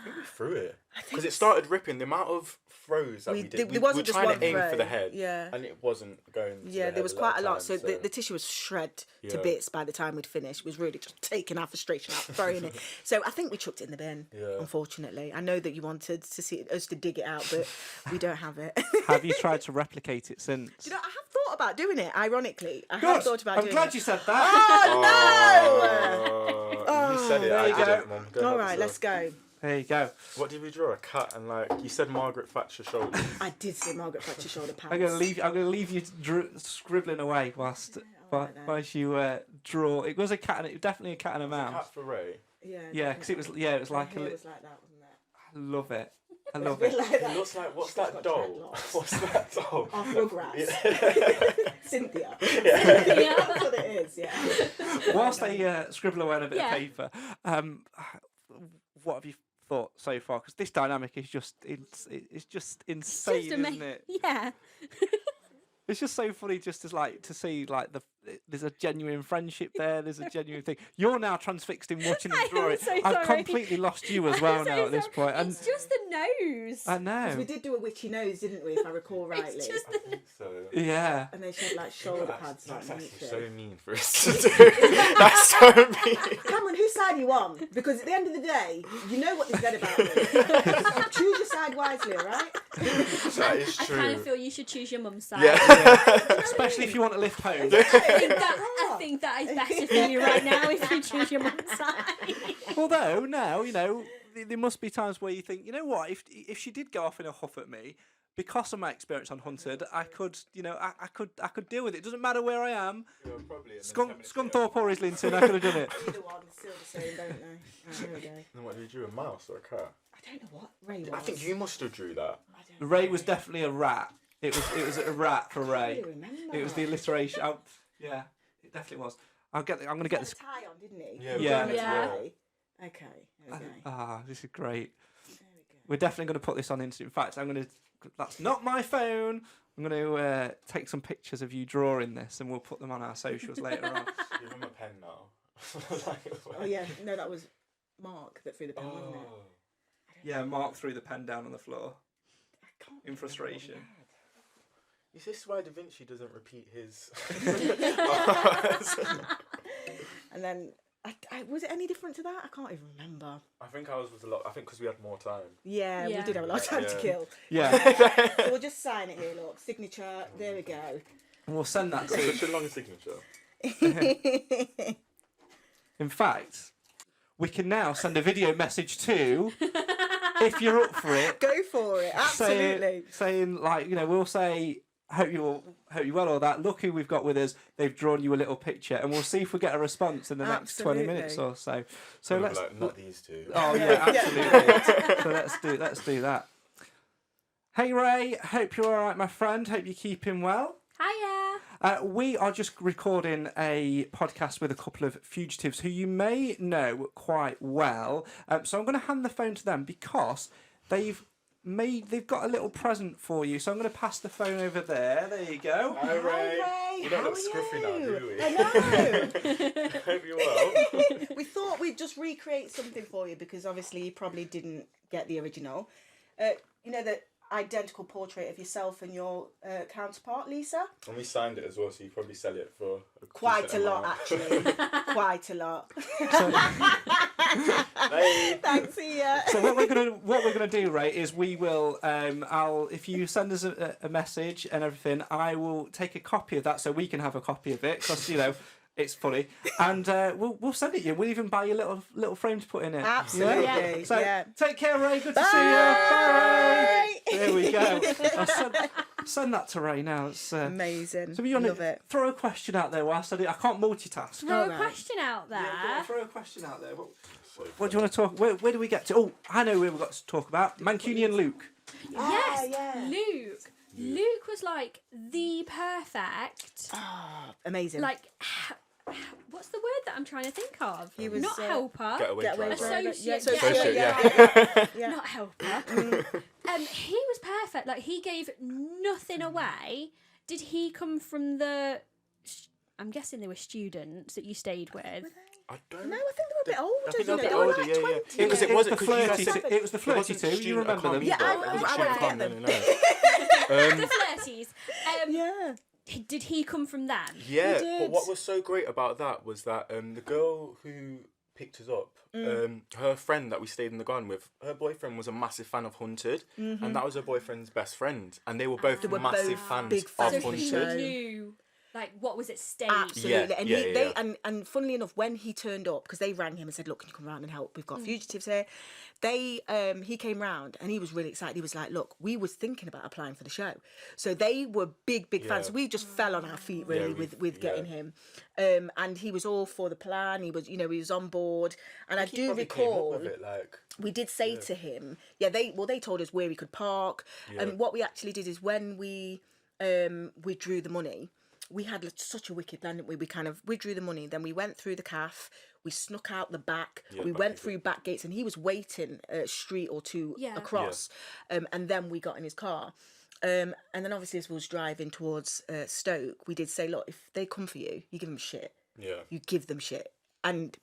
S14: I think we threw it because it started ripping. The amount of throws that we did,
S6: there wasn't
S14: we were
S6: just
S14: trying to aim
S6: throw.
S14: for the head, and it wasn't going.
S6: Yeah, there was quite a lot. So the tissue was shred to bits by the time we'd finished. It was really just taking our frustration out, throwing it. So I think we chucked it in the bin. Yeah. Unfortunately, I know that you wanted to see us to dig it out, but we don't have it.
S2: Have you tried to replicate it since?
S6: Do you know, I have thought about doing it. Ironically, I have thought about doing it.
S2: I'm glad you said that.
S6: Oh no!
S14: You said it. I didn't, Mum.
S6: All right, let's go.
S2: There you go.
S14: What did we draw? A cat and you said Margaret Thatcher shoulder.
S6: I did say Margaret Thatcher shoulder pads.
S2: I'm gonna leave you scribbling away whilst you draw. It was a cat, and it was definitely a cat and a mouse.
S14: A cat for Ray.
S2: Yeah, because it was like
S6: it was like that, wasn't it?
S2: I love it. I love it.
S14: It looks like what's that doll? What's that doll?
S6: Off Rugrats. Cynthia. Yeah, that's what it is. Yeah.
S2: Whilst they scribble away on a bit of paper, what have you thought so far? Because this dynamic is it's just insane, isn't it?
S9: Yeah.
S2: It's just so funny just to see there's a genuine friendship there. There's a genuine thing. You're now transfixed in watching them draw it. I've completely lost you as well now at this point. And
S9: it's just the nose.
S2: I know.
S6: We did do a witchy nose, didn't we? If I recall rightly.
S9: It's just
S14: I think so.
S2: Yeah.
S6: And they had shoulder pads.
S14: That's actually so mean for us to do. That's so mean.
S6: Cameron, whose side are you on? Because at the end of the day, you know what they said about me. Choose your side wisely, all right?
S14: That is true.
S9: I kind of feel you should choose your mum's side.
S2: Yeah. Especially if you want to lift home.
S9: I think that is better for you right now if you choose your mum's side.
S2: Although now, there must be times where you think, you know what, if she did go off in a huff at me, because of my experience on Hunted, I could deal with it. It doesn't matter where I am. Scunthorpe or Islington, I could have done it.
S6: Either one, still the same, don't they? Here we go.
S14: And what, did you do a mouse or a cat?
S6: I don't know what Ray was.
S14: I think you must have drew that.
S2: Ray was definitely a rat. It was a rat for Ray.
S6: I really remember.
S2: It was the alliteration. Yeah, it definitely was. I'm going to get this.
S6: He had a tie on, didn't he?
S2: Yeah.
S6: Okay. There we go.
S2: This is great. We're definitely going to put this on Instagram. In fact, that's not my phone. I'm going to take some pictures of you drawing this, and we'll put them on our socials later on.
S14: Give him a pen now.
S6: Oh yeah, no, that was Mark that threw the pen, wasn't it?
S2: Yeah, Mark threw the pen down on the floor. in frustration.
S14: Is this why Da Vinci doesn't repeat his?
S6: And then, was it any different to that? I can't even remember.
S14: I think ours was a lot. I think because we had more time.
S6: Yeah, we did have a lot of time to kill.
S2: Yeah.
S6: So we'll just sign it here, look. Signature, there we go.
S2: And we'll send that to
S14: Such a long signature.
S2: In fact, we can now send a video message to, if you're up for it.
S6: Go for it, absolutely.
S2: Saying like, we'll say, hope you well, or that. Look who we've got with us. They've drawn you a little picture, and we'll see if we get a response in the next 20 minutes or so. So let's
S14: not these two.
S2: Oh yeah, absolutely. So let's do that. Hey Ray, hope you're all right, my friend. Hope you're keeping well.
S9: Hiya.
S2: We are just recording a podcast with a couple of fugitives who you may know quite well. So I'm going to hand the phone to them because they've got a little present for you. So I'm going to pass the phone over there. There you go.
S14: Hi Ray.
S6: Hi, Ray.
S14: We don't look scruffy now, do we?
S6: I know.
S14: Hope you're well.
S6: We thought we'd just recreate something for you because obviously you probably didn't get the original. The identical portrait of yourself and your counterpart, Lisa.
S14: And we signed it as well, so you probably sell it for
S6: quite a lot, actually. Quite a lot. Thanks, Ia.
S2: So what we're gonna do, Ray, is we will if you send us a message and everything, I will take a copy of that so we can have a copy of it because it's funny, and we'll send it you. We'll even buy you a little frame to put in it.
S6: Absolutely.
S2: Yeah? So
S6: yeah.
S2: Take care, Ray. Good to see you.
S6: Bye.
S2: There we go. I'll send that to Ray now. It's
S6: amazing.
S2: So you want
S6: Love
S2: to
S6: it.
S2: Throw a question out there whilst I do. I can't multitask.
S9: Throw a question out there.
S2: Yeah, throw a question out there. What do you want to talk? Where do we get to? Oh, I know where we've got to talk about. Mancunian Luke.
S9: Yes,
S6: yeah.
S9: Luke. Luke was like the perfect.
S6: Amazing.
S9: Like, what's the word that I'm trying to think of?
S6: He was
S9: not helper.
S14: Getaway driver.
S9: Associate.
S6: Yeah.
S9: Not helper. He was perfect. Like he gave nothing away. Did he come from the? I'm guessing they were students that you stayed with.
S14: I don't
S6: No, I think they were a bit older.
S14: I think they were a bit
S6: They were
S14: older,
S6: like
S14: yeah.
S6: 20.
S2: It was the flirty two. You remember them?
S6: Yeah, I won't forget them.
S9: The flirties.
S6: Yeah.
S9: Did he come from them?
S14: Yeah,
S6: He did.
S14: but what was so great about that was that the girl who picked us up, her friend that we stayed in the garden with, her boyfriend was a massive fan of Hunted, and that was her boyfriend's best friend, and they were both massive fans
S6: big
S14: of
S6: fans
S9: So
S6: of
S9: he
S14: Hunted.
S9: knew like what was at stake.
S6: Absolutely.
S14: Yeah,
S6: and and funnily enough, when he turned up, because they rang him and said, "Look, can you come round and help? We've got fugitives here." He came round and he was really excited. He was like, "Look, we was thinking about applying for the show," so they were big fans. We just fell on our feet really with getting him, and he was all for the plan. He was, he was on board, and I do recall we did say to him, they told us where we could park, and what we actually did is when we drew the money. We had such a wicked plan, didn't we? We drew the money, then we went through the calf, we snuck out the back, we went through back gates, and he was waiting a street or two across, and then we got in his car. And then obviously as we was driving towards Stoke, we did say, look, if they come for you, you give them shit.
S14: Yeah.
S6: You give them shit. And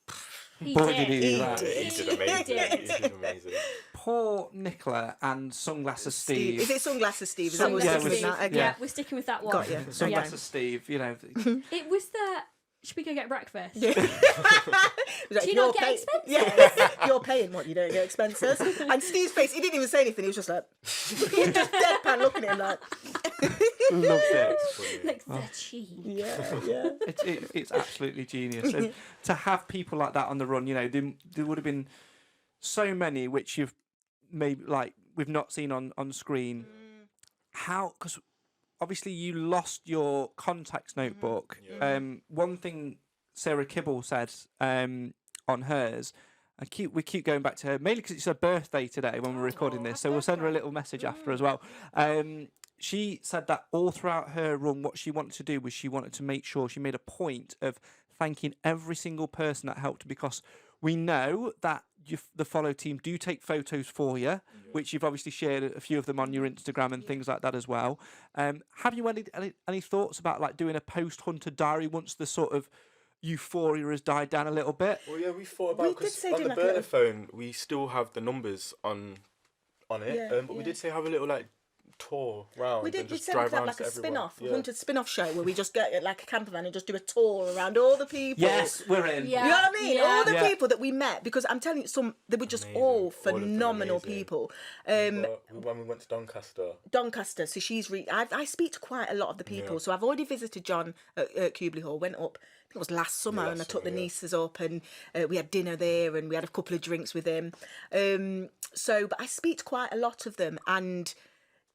S9: He
S2: Boy,
S9: did.
S2: did he do that.
S14: He did amazing. He did amazing.
S2: Poor Nicola and Sunglasses Steve.
S6: Is it Sunglasses Steve? Is
S9: Sunglasses
S6: that what we're
S9: Steve.
S6: sticking with that? Okay.
S9: Yeah, we're sticking with that one.
S6: Got you.
S2: Sunglasses Steve,
S9: It was the. Should we go get breakfast?
S6: Yeah.
S9: Do you not get expenses?
S6: Yeah. You're paying what? You don't get expenses. And Steve's face, he didn't even say anything. He was just like, he was just deadpan looking at him like.
S2: Loved it.
S9: Like the cheese.
S6: Yeah.
S2: It's absolutely genius. And to have people like that on the run, there would have been so many which you've maybe we've not seen on screen. How? Because obviously you lost your contacts notebook. One thing Sarah Kibble said on hers, we keep going back to her, mainly because it's her birthday today when we're recording this, so we'll send her a little message after as well. She said that all throughout her run, what she wanted to do was she wanted to make sure she made a point of thanking every single person that helped, because we know that the follow team do take photos for you, which you've obviously shared a few of them on your Instagram and things like that as well. Have you any thoughts about doing a post-Hunter diary once the sort of euphoria has died down a little bit?
S14: Well, yeah, we thought about, because on the burner phone we still have the numbers on it, but we did say have a little tour round.
S6: We did.
S14: And
S6: We
S14: just
S6: said we
S14: drive
S6: could have
S14: round
S6: like
S14: to
S6: a
S14: everyone.
S6: spin-off,
S14: Yeah.
S6: Hunted spin-off show where we just get like a camper van and just do a tour around all the people.
S2: Yes, we're in.
S6: You know what I mean?
S9: Yeah.
S6: All the
S2: Yeah.
S6: people that we met, because I'm telling you, they were just
S14: Amazing.
S6: all
S14: All of them
S6: phenomenal
S14: amazing.
S6: people.
S14: When we went to Doncaster,
S6: So she's I speak to quite a lot of the people.
S14: Yeah.
S6: So I've already visited John at Kubley Hall. Went up, I think it was last summer, and I took the nieces up, and we had dinner there, and we had a couple of drinks with him. But I speak to quite a lot of them, and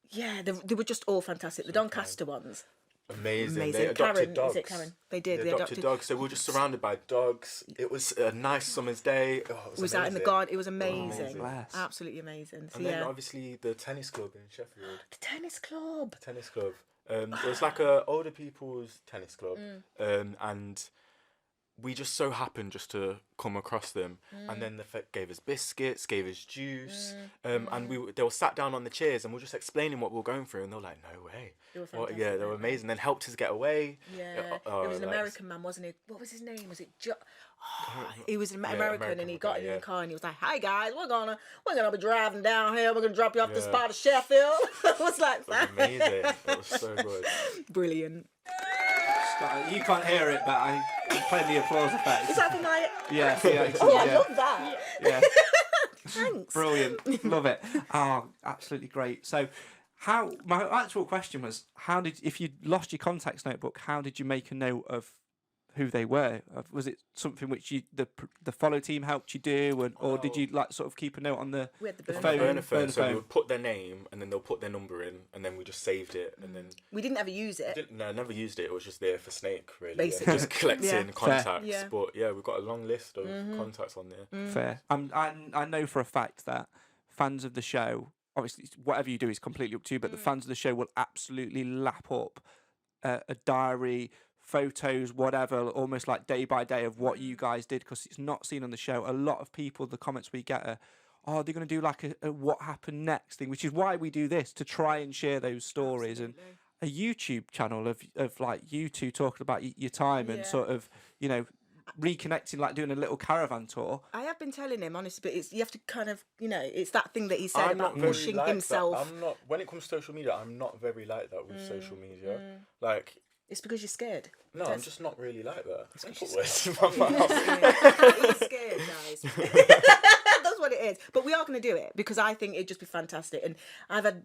S6: yeah, they were just all fantastic. The Doncaster ones.
S14: amazing. They adopted
S6: Karen,
S14: dogs.
S6: is it Karen? They did.
S14: They adopted dogs. So we were just surrounded by dogs. It was a nice summer's day. Oh,
S6: it was out in the garden. It was amazing.
S2: Bless.
S6: Absolutely amazing. So,
S14: And then obviously the tennis club in Sheffield.
S6: the tennis club.
S14: It was like a older people's tennis club, and we just so happened just to come across them, and then they gave us biscuits, gave us juice, and they were sat down on the chairs, and we were just explaining what we were going through, and they were like, "No way!"
S6: They were fantastic.
S14: They were amazing. Then helped us get away.
S6: Yeah, it was an American man, wasn't he? What was his name? Was it he was an American, and he got in the car and he was like, "Hi guys, we're gonna be driving down here. We're gonna drop you off this part of Sheffield." I was like,
S14: It was amazing. It was so good.
S6: Brilliant.
S2: You can't hear it, but I played the applause effect.
S6: Is that from my?
S2: Yeah.
S6: I love that.
S2: Yeah.
S6: Thanks.
S2: Brilliant. Love it. Oh, absolutely great. So, my actual question was, if you lost your contacts notebook, how did you make a note of who they were? Was it something which the follow team helped you do, or did you like sort of keep a note on the
S14: burner phone? So we would put their name and then they'll put their number in, and then we just saved it, and then
S6: we didn't ever use it.
S14: I never used it. It was just there for Snake, really.
S6: Basically.
S14: Just collecting contacts.
S6: Yeah.
S14: But yeah, we've got a long list of contacts on there.
S2: Fair. I know for a fact that fans of the show, obviously whatever you do is completely up to you, but the fans of the show will absolutely lap up a diary, photos, whatever, almost like day by day of what you guys did, because it's not seen on the show. A lot of people, the comments we get are, they're going to do like a what happened next thing, which is why we do this, to try and share those stories. Absolutely. And a YouTube channel of like you two talking about your time and sort of, reconnecting, like doing a little caravan tour.
S6: I have been telling him, honestly, but you have to kind of, it's that thing that he said about pushing himself.
S14: I'm not, when it comes to social media, I'm not very like that with social media. Like,
S6: it's because you're scared.
S14: No, I'm just not really like that.
S6: He's scared, guys. That's what it is. But we are going to do it because I think it'd just be fantastic. And I've had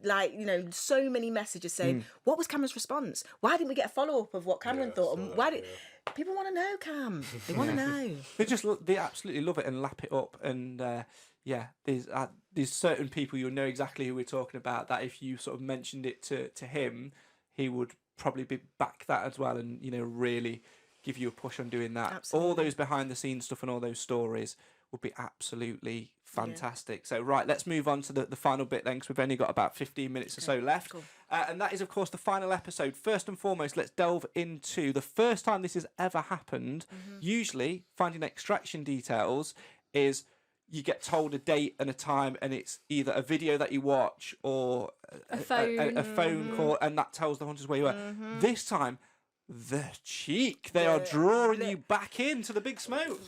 S6: so many messages saying, "What was Cameron's response? Why didn't we get a follow up of what Cameron thought? And why did people want to know, Cam? They want to know."
S2: They absolutely love it and lap it up. And there's certain people you'll know exactly who we're talking about. That if you sort of mentioned it to him, he would probably be back that as well, and really give you a push on doing that. Absolutely. All those behind the scenes stuff and all those stories would be absolutely fantastic. So right, let's move on to the final bit then, because we've only got about 15 minutes or so left. Cool. And that is of course the final episode. First and foremost, let's delve into the first time this has ever happened. Usually finding extraction details is you get told a date and a time, and it's either a video that you watch or a phone call, and that tells the hunters where you are. This time, the cheek. They are drawing you back into the big smoke.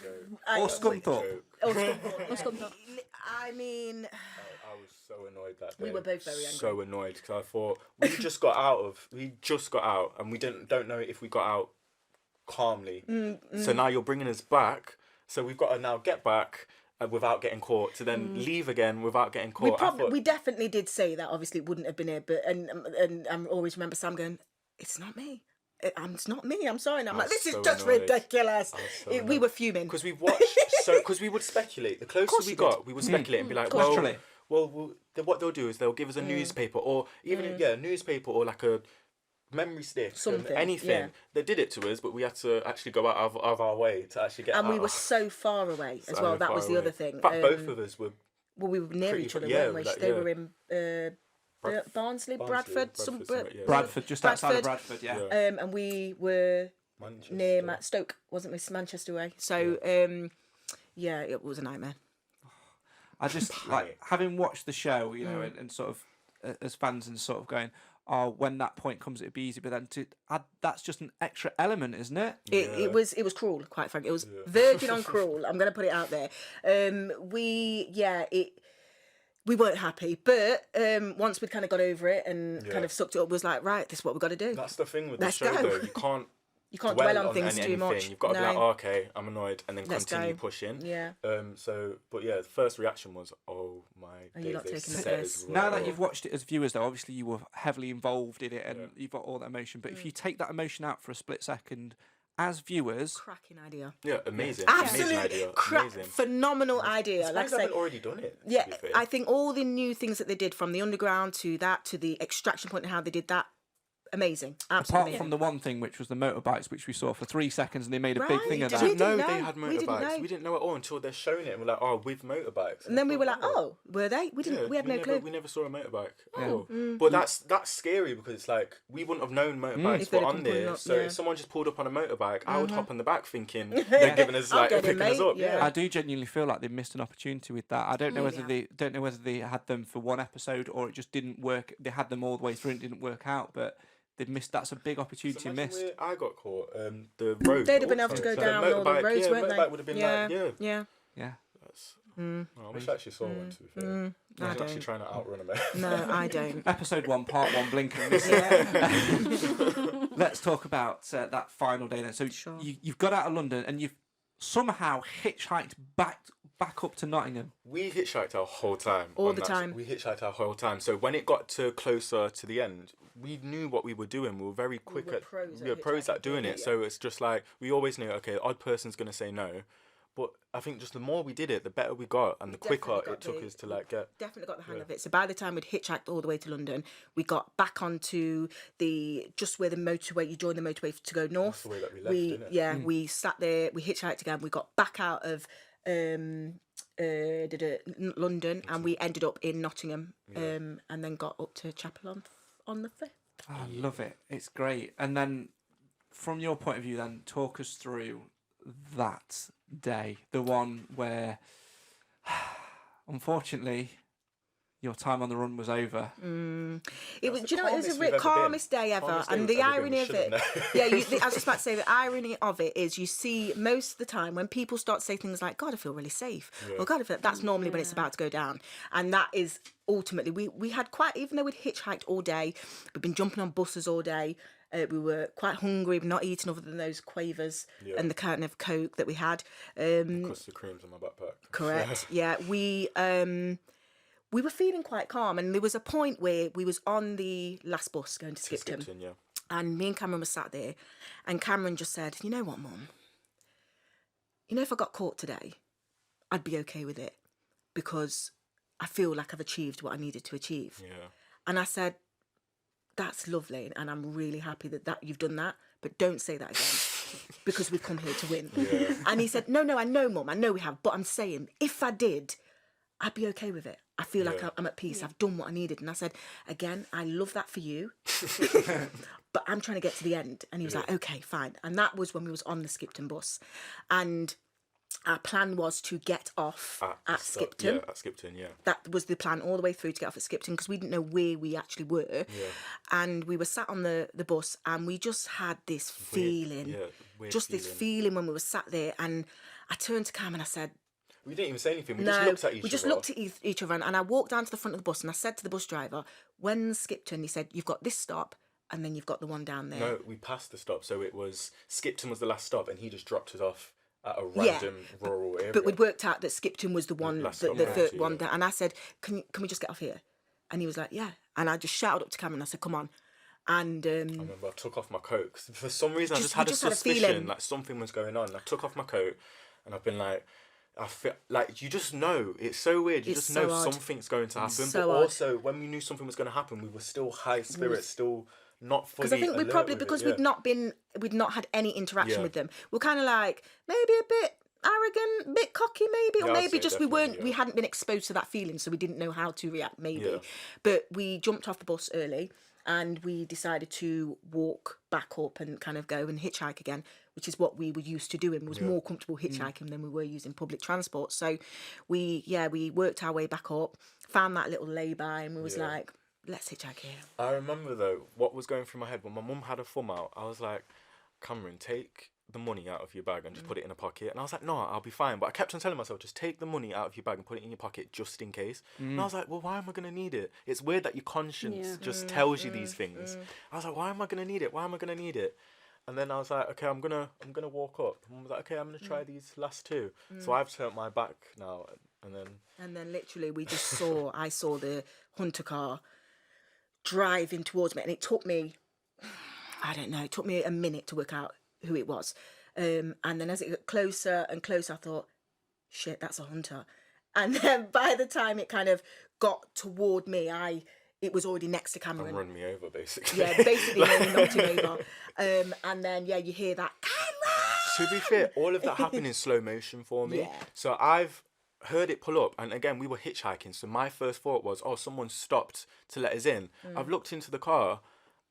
S2: Or Scunthorpe.
S6: I mean,
S14: I was so annoyed that day.
S6: We were both very angry.
S14: So annoyed because I thought we just got out, and we don't know if we got out calmly. So now you're bringing us back. So we've got to now get back without getting caught, to then leave again without getting caught.
S6: We definitely did say that. Obviously, it wouldn't have been here, but and I always remember Sam going, "It's not me. It's not me. I'm sorry." And I'm like, "This is just ridiculous." We were fuming
S14: because we watched. Because we would speculate. The closer we got, we would speculate and be like, well, what they'll do is they'll give us a newspaper, or even a newspaper, or like a memory stick, something, anything. Yeah. They did it to us, but we had to actually go out of our way to actually get out.
S6: And we were so far away as well. That was the other thing.
S14: In fact, both of us were.
S6: Well, we were near each other, weren't we? They were in Barnsley, Bradford,
S2: Bradford, just outside of Bradford, yeah.
S6: And we were near Stoke, wasn't we? Manchester way. So, it was a nightmare.
S2: I just like having watched the show, and sort of as fans and sort of going, "Oh, when that point comes, it'd be easy." But then to add, that's just an extra element, isn't it?
S6: It was cruel, quite frankly. It was verging on cruel. I'm going to put it out there. we weren't happy. But once we'd kind of got over it and kind of sucked it up, was like, right, this is what we've got to do.
S14: That's the thing with
S6: Let's
S14: the show,
S6: go.
S14: though. You can't
S6: dwell on things too much.
S14: You've got to be like, okay, I'm annoyed, and then
S6: Let's
S14: continue
S6: go.
S14: pushing.
S6: Yeah.
S14: But the first reaction was, oh my.
S6: Are you not taking the piss?
S2: Now that you've watched it as viewers, though, obviously you were heavily involved in it, and you've got all that emotion. But if you take that emotion out for a split second, as viewers,
S6: cracking idea.
S14: Yeah, amazing.
S6: Absolutely,
S14: amazing idea.
S6: Phenomenal idea.
S14: Like I haven't already done it.
S6: Yeah, I think all the new things that they did, from the underground to the extraction point and how they did that, amazing. Absolutely.
S2: apart from the one thing, which was the motorbikes, which we saw for 3 seconds, and they made a big thing of
S14: We
S2: that.
S14: didn't know they had motorbikes. We didn't know at all until they're showing it, and we're like, oh, with motorbikes.
S6: And then we were like, oh, were they? We didn't. We had no clue.
S14: We never saw a motorbike.
S6: Oh.
S14: But that's scary, because it's like we wouldn't have known motorbikes were on there. So if someone just pulled up on a motorbike, I would hop on the back thinking they're giving us picking us up. Yeah.
S2: I do genuinely feel like they missed an opportunity with that. I don't know whether they had them for one episode or it just didn't work. They had them all the way through and it didn't work out, but they've missed. That's a big opportunity missed.
S14: I got caught. The road.
S6: They'd have been able to go down all the roads, weren't they?
S14: Motorbike would have been
S6: yeah.
S14: That's, I wish I actually saw one, to be fair. I was actually trying to outrun a man.
S6: No, I don't.
S2: Episode 1, part 1, blinking. Let's talk about that final day then. So you've got out of London and you've somehow hitchhiked back up to Nottingham.
S14: We hitchhiked our whole time.
S6: All the time.
S14: We hitchhiked our whole time. So when it got to closer to the end, we knew what we were doing. We were very quick we were pros at doing it. So it's just like, we always knew, okay, odd person's going to say no. But I think just the more we did it, the better we got, and the quicker it took us to get.
S6: Definitely got the hang of it. So by the time we'd hitchhiked all the way to London, we got back onto just where the motorway. You join the motorway to go north.
S14: That's the way that we left, isn't it?
S6: Yeah, we sat there. We hitchhiked again. We got back out of London, and we ended up in Nottingham, and then got up to Chapel on the 5th.
S2: Oh, I love it. It's great. And then, from your point of view, then talk us through that day, the one where, unfortunately, your time on the run was over.
S6: It was. Do you know, it was the calmest day ever, and the irony of it. I was just about to say, the irony of it is, you see most of the time when people start to say things like, "God, I feel really safe," or "God, I feel," that's normally when it's about to go down, and that is ultimately we had quite. Even though we'd hitchhiked all day, we'd been jumping on buses all day. We were quite hungry, not eating other than those quavers and the kind of Coke that we had.
S14: Custard creams in my backpack.
S6: Correct. Yeah, we were feeling quite calm, and there was a point where we was on the last bus going to Skipton, and me and Cameron were sat there, and Cameron just said, "You know what, Mum? You know, if I got caught today, I'd be okay with it, because I feel like I've achieved what I needed to achieve."
S14: Yeah.
S6: And I said, "That's lovely, and I'm really happy that you've done that, but don't say that again, because we've come here to win."
S14: Yeah.
S6: And he said, no, I know, Mum, I know we have, but I'm saying, if I did, I'd be okay with it. I feel like I'm at peace. I've done what I needed. And I said, again, I love that for you, but I'm trying to get to the end. And he was like, okay, fine. And that was when we was on the Skipton bus. And our plan was to get off at Skipton.
S14: Yeah, at Skipton, yeah.
S6: That was the plan all the way through, to get off at Skipton, because we didn't know where we actually were.
S14: Yeah.
S6: And we were sat on the bus, and we just had this feeling.
S14: Weird
S6: this feeling when we were sat there. And I turned to Cam and I said...
S14: We didn't even say anything. We just looked at each other.
S6: We just looked at each other. And I walked down to the front of the bus, and I said to the bus driver, "When's Skipton?" He said, "You've got this stop, and then you've got the one down there."
S14: No, we passed the stop. So it was... Skipton was the last stop, and he just dropped us off at a random rural area.
S6: But we'd worked out that Skipton was the one, the third one down. And I said, can we just get off here? And he was like, yeah. And I just shouted up to Cameron. I said, come on. And
S14: I remember I took off my coat. For some reason, I just had a suspicion like something was going on. I took off my coat, and I've been like... I feel like you just know. It's so weird. You just know something's going to happen. But also, when we knew something was going to happen, we were still high spirits, still not fully.
S6: Because I think we probably, because we'd not had any interaction with them. We're kind of like maybe a bit arrogant, a bit cocky, maybe, or maybe just we hadn't been exposed to that feeling, so we didn't know how to react. Maybe, but we jumped off the bus early. And we decided to walk back up and kind of go and hitchhike again, which is what we were used to doing. We was more comfortable hitchhiking than we were using public transport. So we worked our way back up, found that little lay-by, and we was like, let's hitchhike here.
S14: I remember, though, what was going through my head when my mum had a thumb out. I was like, Cameron, take the money out of your bag and just put it in a pocket. And I was like, no, I'll be fine. But I kept on telling myself, just take the money out of your bag and put it in your pocket just in case. And I was like, well, why am I going to need it? It's weird that your conscience just tells you these things. I was like, why am I going to need it? Why am I going to need it? And then I was like, okay, I'm gonna walk up. And I was like, okay, I'm gonna try these last two. So I've turned my back now, and then
S6: literally I saw the hunter car driving towards me, and it took me, I don't know, it took me a minute to work out who it was. And then as it got closer and closer, I thought, shit, that's a hunter. And then by the time it kind of got toward me, it was already next to Cameron.
S14: Run me over, basically.
S6: Yeah, basically knocked him over. And then, you hear that, Cameron!
S14: To be fair, all of that happened in slow motion for me.
S6: Yeah.
S14: So I've heard it pull up, and again, we were hitchhiking, so my first thought was, oh, someone stopped to let us in. I've looked into the car,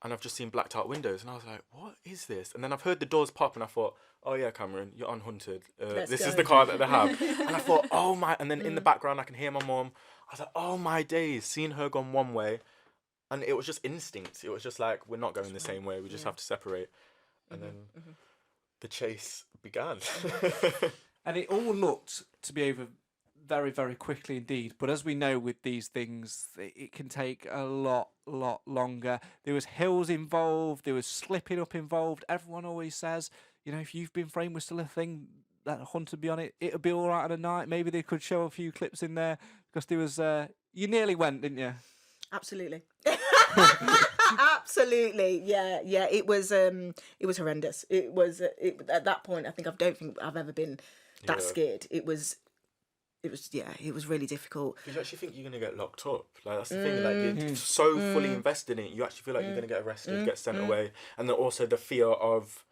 S14: and I've just seen blacked out windows, and I was like, what is this? And then I've heard the doors pop, and I thought, oh yeah, Cameron, you're unhunted. This is the car that they have. And I thought, oh my, and then in the background, I can hear my mum. I was like, oh my days, seeing her gone one way. And it was just instinct. It was just like, we're not going the same way. We just have to separate. And then the chase began.
S2: And it all looked to be over very, very quickly indeed. But as we know with these things, it can take a lot longer. There was hills involved. There was slipping up involved. Everyone always says, if you've been framed with still a thing, that hunter be on it, it'll be all right on a night. Maybe they could show a few clips in there because there was, you nearly went, didn't you?
S6: Absolutely. Absolutely. Yeah. It was horrendous. It was at that point, I don't think I've ever been that scared. It was really difficult.
S14: Because you actually think you're going to get locked up. Like, that's the thing. Like, you're so fully invested in it, you actually feel like you're going to get arrested, get sent away. And then also the fear of,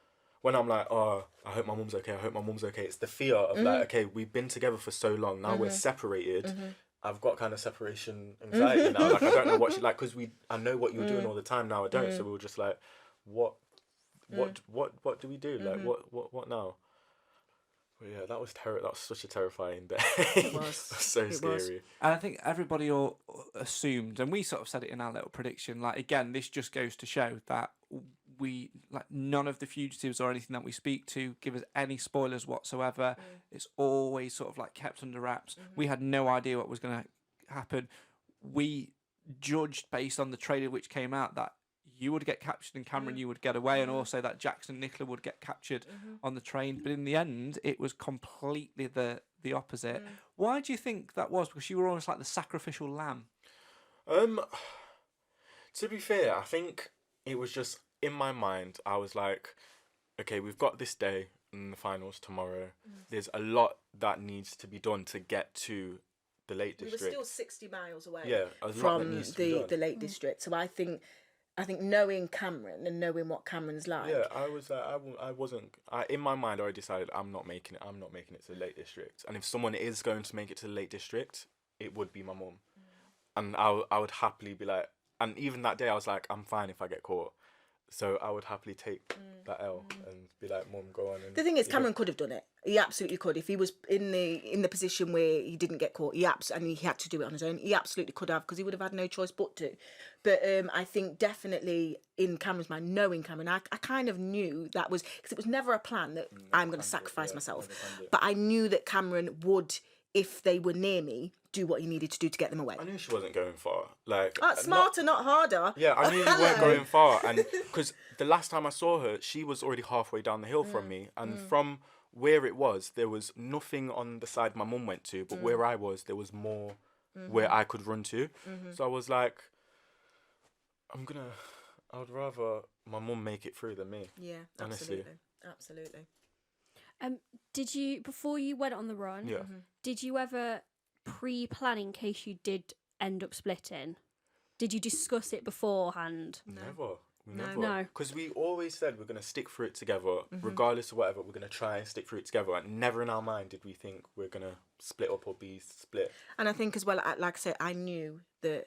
S14: when I'm like, oh, I hope my mum's okay, it's the fear of like, okay, we've been together for so long, now we're separated. I've got kind of separation anxiety now. Like, I don't know what she, like, because I know what you're doing all the time, now I don't. So we were just like, what do we do? Like, what now? Well, yeah, that was such a terrifying day. It was so scary.
S2: And I think everybody all assumed, and we sort of said it in our little prediction, like, again, this just goes to show that none of the fugitives or anything that we speak to give us any spoilers whatsoever. It's always sort of like kept under wraps. We had no idea what was going to happen. We judged based on the trailer which came out that you would get captured and Cameron you would get away, and also that Jackson and Nicola would get captured on the train. But in the end, it was completely the opposite. Why do you think that was? Because you were almost like the sacrificial lamb.
S14: To be fair, I think it was just, in my mind, I was like, okay, we've got this day and the finals tomorrow. There's a lot that needs to be done to get to the Lake District.
S6: We were still 60 miles away
S14: from
S6: the Lake District. So I think knowing Cameron and knowing what Cameron's like.
S14: Yeah, I was I wasn't. In my mind, I already decided I'm not making it to the Lake District. And if someone is going to make it to the Lake District, it would be my mum. And I would happily be like, and even that day I was like, I'm fine if I get caught. So I would happily take that L and be like, Mum, go on. And
S6: the thing is, Cameron could have done it. He absolutely could. If he was in the position where he didn't get caught, and he had to do it on his own, he absolutely could have, because he would have had no choice but to. But I think definitely in Cameron's mind, knowing Cameron, I kind of knew that was, because it was never a plan that I'm going to sacrifice myself. But I knew that Cameron would, if they were near me, do what he needed to do to get them away.
S14: I knew she wasn't going far. Like,
S6: smarter, not harder.
S14: Yeah, I knew you weren't going far, and because the last time I saw her, she was already halfway down the hill from me, and from where it was, there was nothing on the side my mum went to, but where I was, there was more where I could run to. So I was like, I would rather my mum make it through than me.
S6: Yeah,
S14: honestly.
S6: Absolutely.
S9: Did you, before you went on the run, did you ever pre-plan in case you did end up splitting? Did you discuss it beforehand?
S14: Never.
S9: No.
S14: Because we always said we're going to stick through it together, regardless of whatever, we're going to try and stick through it together. And never in our mind did we think we're going to split up or be split.
S6: And I think as well, like I said, I knew that,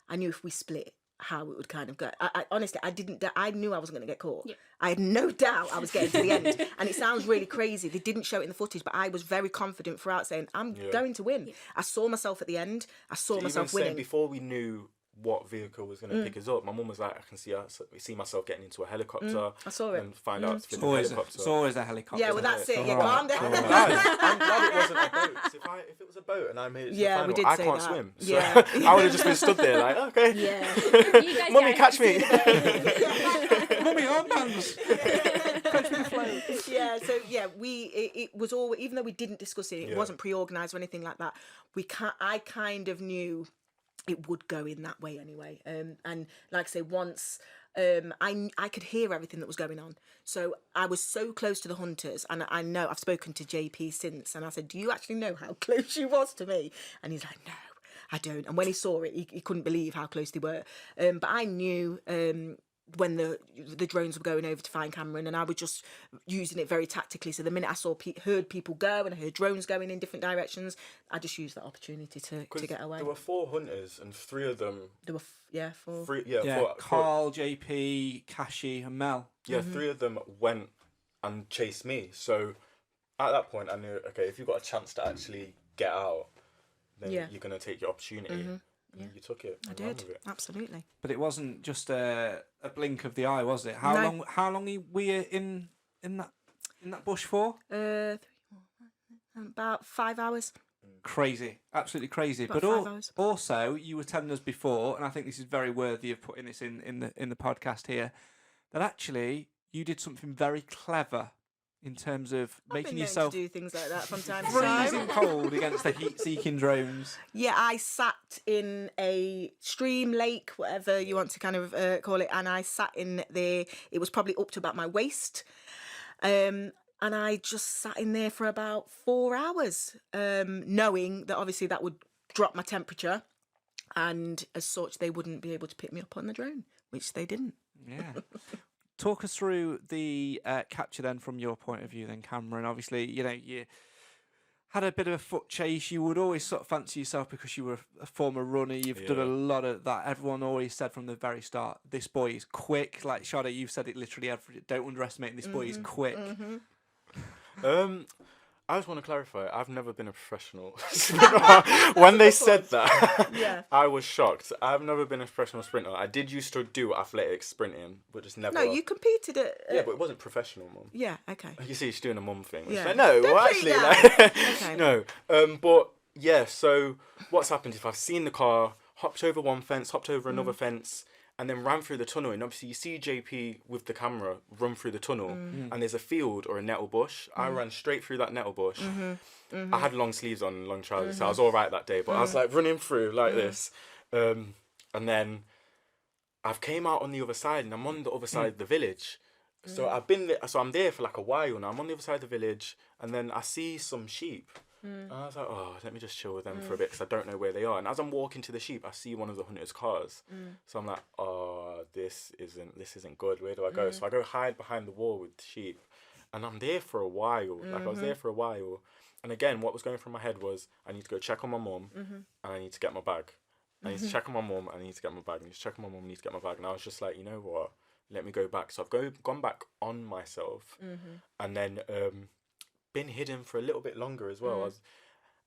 S6: I knew if we split, how it would kind of go. I honestly, I knew I wasn't going to get caught. Yeah. I had no doubt I was getting to the end. And it sounds really crazy. They didn't show it in the footage, but I was very confident throughout, saying, I'm going to win. Yeah. I saw myself at the end. I saw myself winning.
S14: Before we knew what vehicle was going to pick us up. My mum was like, I can see myself getting into a helicopter.
S6: I saw it.
S14: And find out it's
S2: It's
S14: been a helicopter.
S2: it's always a helicopter.
S6: Yeah, well, that's it. Yeah,
S2: All right.
S6: calm down.
S14: I'm glad it wasn't a boat. 'Cause if it was a boat and I made it to the final,
S6: we did
S14: I
S6: say
S14: can't
S6: that.
S14: swim. So
S6: Yeah.
S14: I would have just been stood there like, okay.
S6: Yeah.
S14: Mummy, catch me.
S2: Mummy, armbands. Catch me afloat.
S6: Yeah, so yeah, it was all, even though we didn't discuss it, it wasn't pre-organised or anything like that. I kind of knew it would go in that way anyway. And like I say, once I could hear everything that was going on. So I was so close to the hunters, and I know I've spoken to JP since, and I said, do you actually know how close she was to me? And he's like, no, I don't. And when he saw it, he couldn't believe how close they were. But I knew when the drones were going over to find Cameron, and I was just using it very tactically. So the minute I heard people go and I heard drones going in different directions, I just used that opportunity to get away.
S14: There were 4 hunters, and 3 of them.
S6: There were 4.
S14: 3,
S2: Carl, JP, Kashi, and Mel.
S14: Yeah, 3 of them went and chased me. So at that point, I knew, okay, if you've got a chance to actually get out, then you're going to take your opportunity. Yeah. You took it.
S6: I did, absolutely.
S2: But it wasn't just a blink of the eye, was it? How long were you in that bush for?
S6: 3, 4, about 5 hours.
S2: Crazy, absolutely crazy.
S6: About
S2: But
S6: 5 hours.
S2: also, you were telling us before, and I think this is very worthy of putting this in the podcast here, that actually you did something very clever in terms of making yourself
S6: to do things like that from time to
S2: freezing
S6: time.
S2: cold against the heat-seeking drones.
S6: Yeah, I sat in a stream, lake, whatever you want to kind of call it, and I sat in there. It was probably up to about my waist, and I just sat in there for about 4 hours, knowing that obviously that would drop my temperature, and as such they wouldn't be able to pick me up on the drone, which they didn't.
S2: Yeah. Talk us through the capture then from your point of view then, Cameron. Obviously, you had a bit of a foot chase. You would always sort of fancy yourself because you were a former runner. You've done a lot of that. Everyone always said from the very start, this boy is quick. Like, Sade, you've said it literally don't underestimate this boy is quick.
S14: I just want to clarify, I've never been a professional sprinter. When they said that, I was shocked. I've never been a professional sprinter. I did used to do athletics sprinting, but just never.
S6: No, you competed at...
S14: Yeah, but it wasn't professional, Mum.
S6: Yeah, okay.
S14: You see, she's doing a mum thing.
S6: Yeah.
S14: Like, no, well, actually,
S6: Okay.
S14: No. But, yeah, so what's happened if I've seen the car, hopped over one fence, hopped over another fence, and then ran through the tunnel, and obviously you see JP with the camera run through the tunnel, and there's a field or a nettle bush. I ran straight through that nettle bush. I had long sleeves on, long trousers, so I was all right that day, but I was like running through like this, and then I've came out on the other side, and I'm on the other side of the village. So I've been there, so I'm there for like a while now. I'm on the other side of the village, and then I see some sheep. And I was like, oh, let me just chill with them for a bit because I don't know where they are. And as I'm walking to the sheep, I see one of the hunters' cars. So I'm like, oh, this isn't good. Where do I go? So I go hide behind the wall with the sheep, and I'm there for a while. Like I was there for a while. And again, what was going through my head was, I need to go check on my mum, and I need to get my bag. I need to check on my mum, and I need to get my bag. I need to check on my mum, I need to get my bag. And I was just like, you know what? Let me go back. So I've gone back on myself, and then been hidden for a little bit longer as well.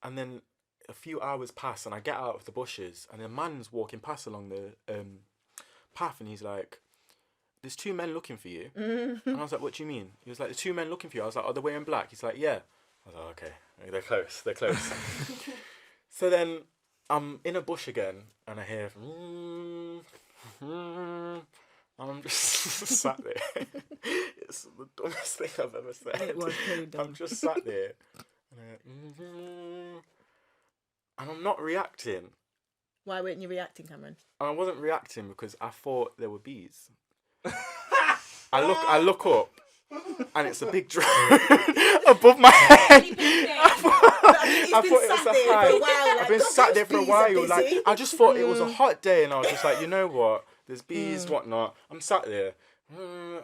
S14: And then a few hours pass, and I get out of the bushes, and a man's walking past along the path, and he's like, there's 2 men looking for you. And I was like, what do you mean? He was like, there's 2 men looking for you. I was like, are they wearing black? He's like, yeah. I was like, okay, they're close. So then I'm in a bush again, and I hear and I'm just sat there. It's the dumbest thing I've ever said.
S6: It was pretty dumb.
S14: I'm just sat there, and I'm not reacting.
S6: Why weren't you reacting, Cameron?
S14: And I wasn't reacting because I thought there were bees. I look up, and it's a big drone above my head. I thought it was a hive. I've been sat there for a while. Like, I just thought it was a hot day, and I was just like, you know what? There's bees, whatnot. I'm sat there.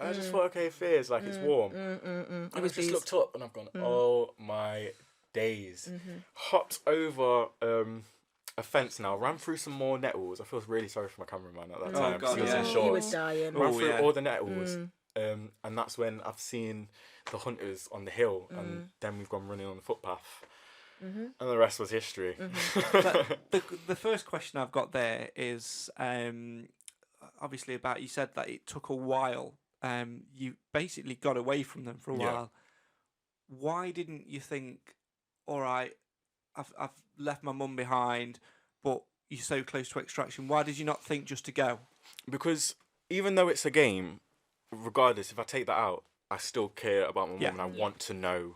S14: I just thought, okay, fears, like it's warm. And I just looked up, and I've gone, oh my days. Hopped over a fence now, ran through some more nettles. I feel really sorry for my cameraman at that time.
S2: Oh, God,
S14: he was in
S6: He
S14: shorts.
S6: was dying.
S14: Ran through all the nettles. And that's when I've seen the hunters on the hill, and then we've gone running on the footpath. and the rest was history.
S2: The first question I've got there is obviously about, you said that it took a while. You basically got away from them for a while. Why didn't you think, all right, I've left my mum behind, but you're so close to extraction? Why did you not think just to go?
S14: Because even though it's a game, regardless, if I take that out, I still care about my mum and I want to know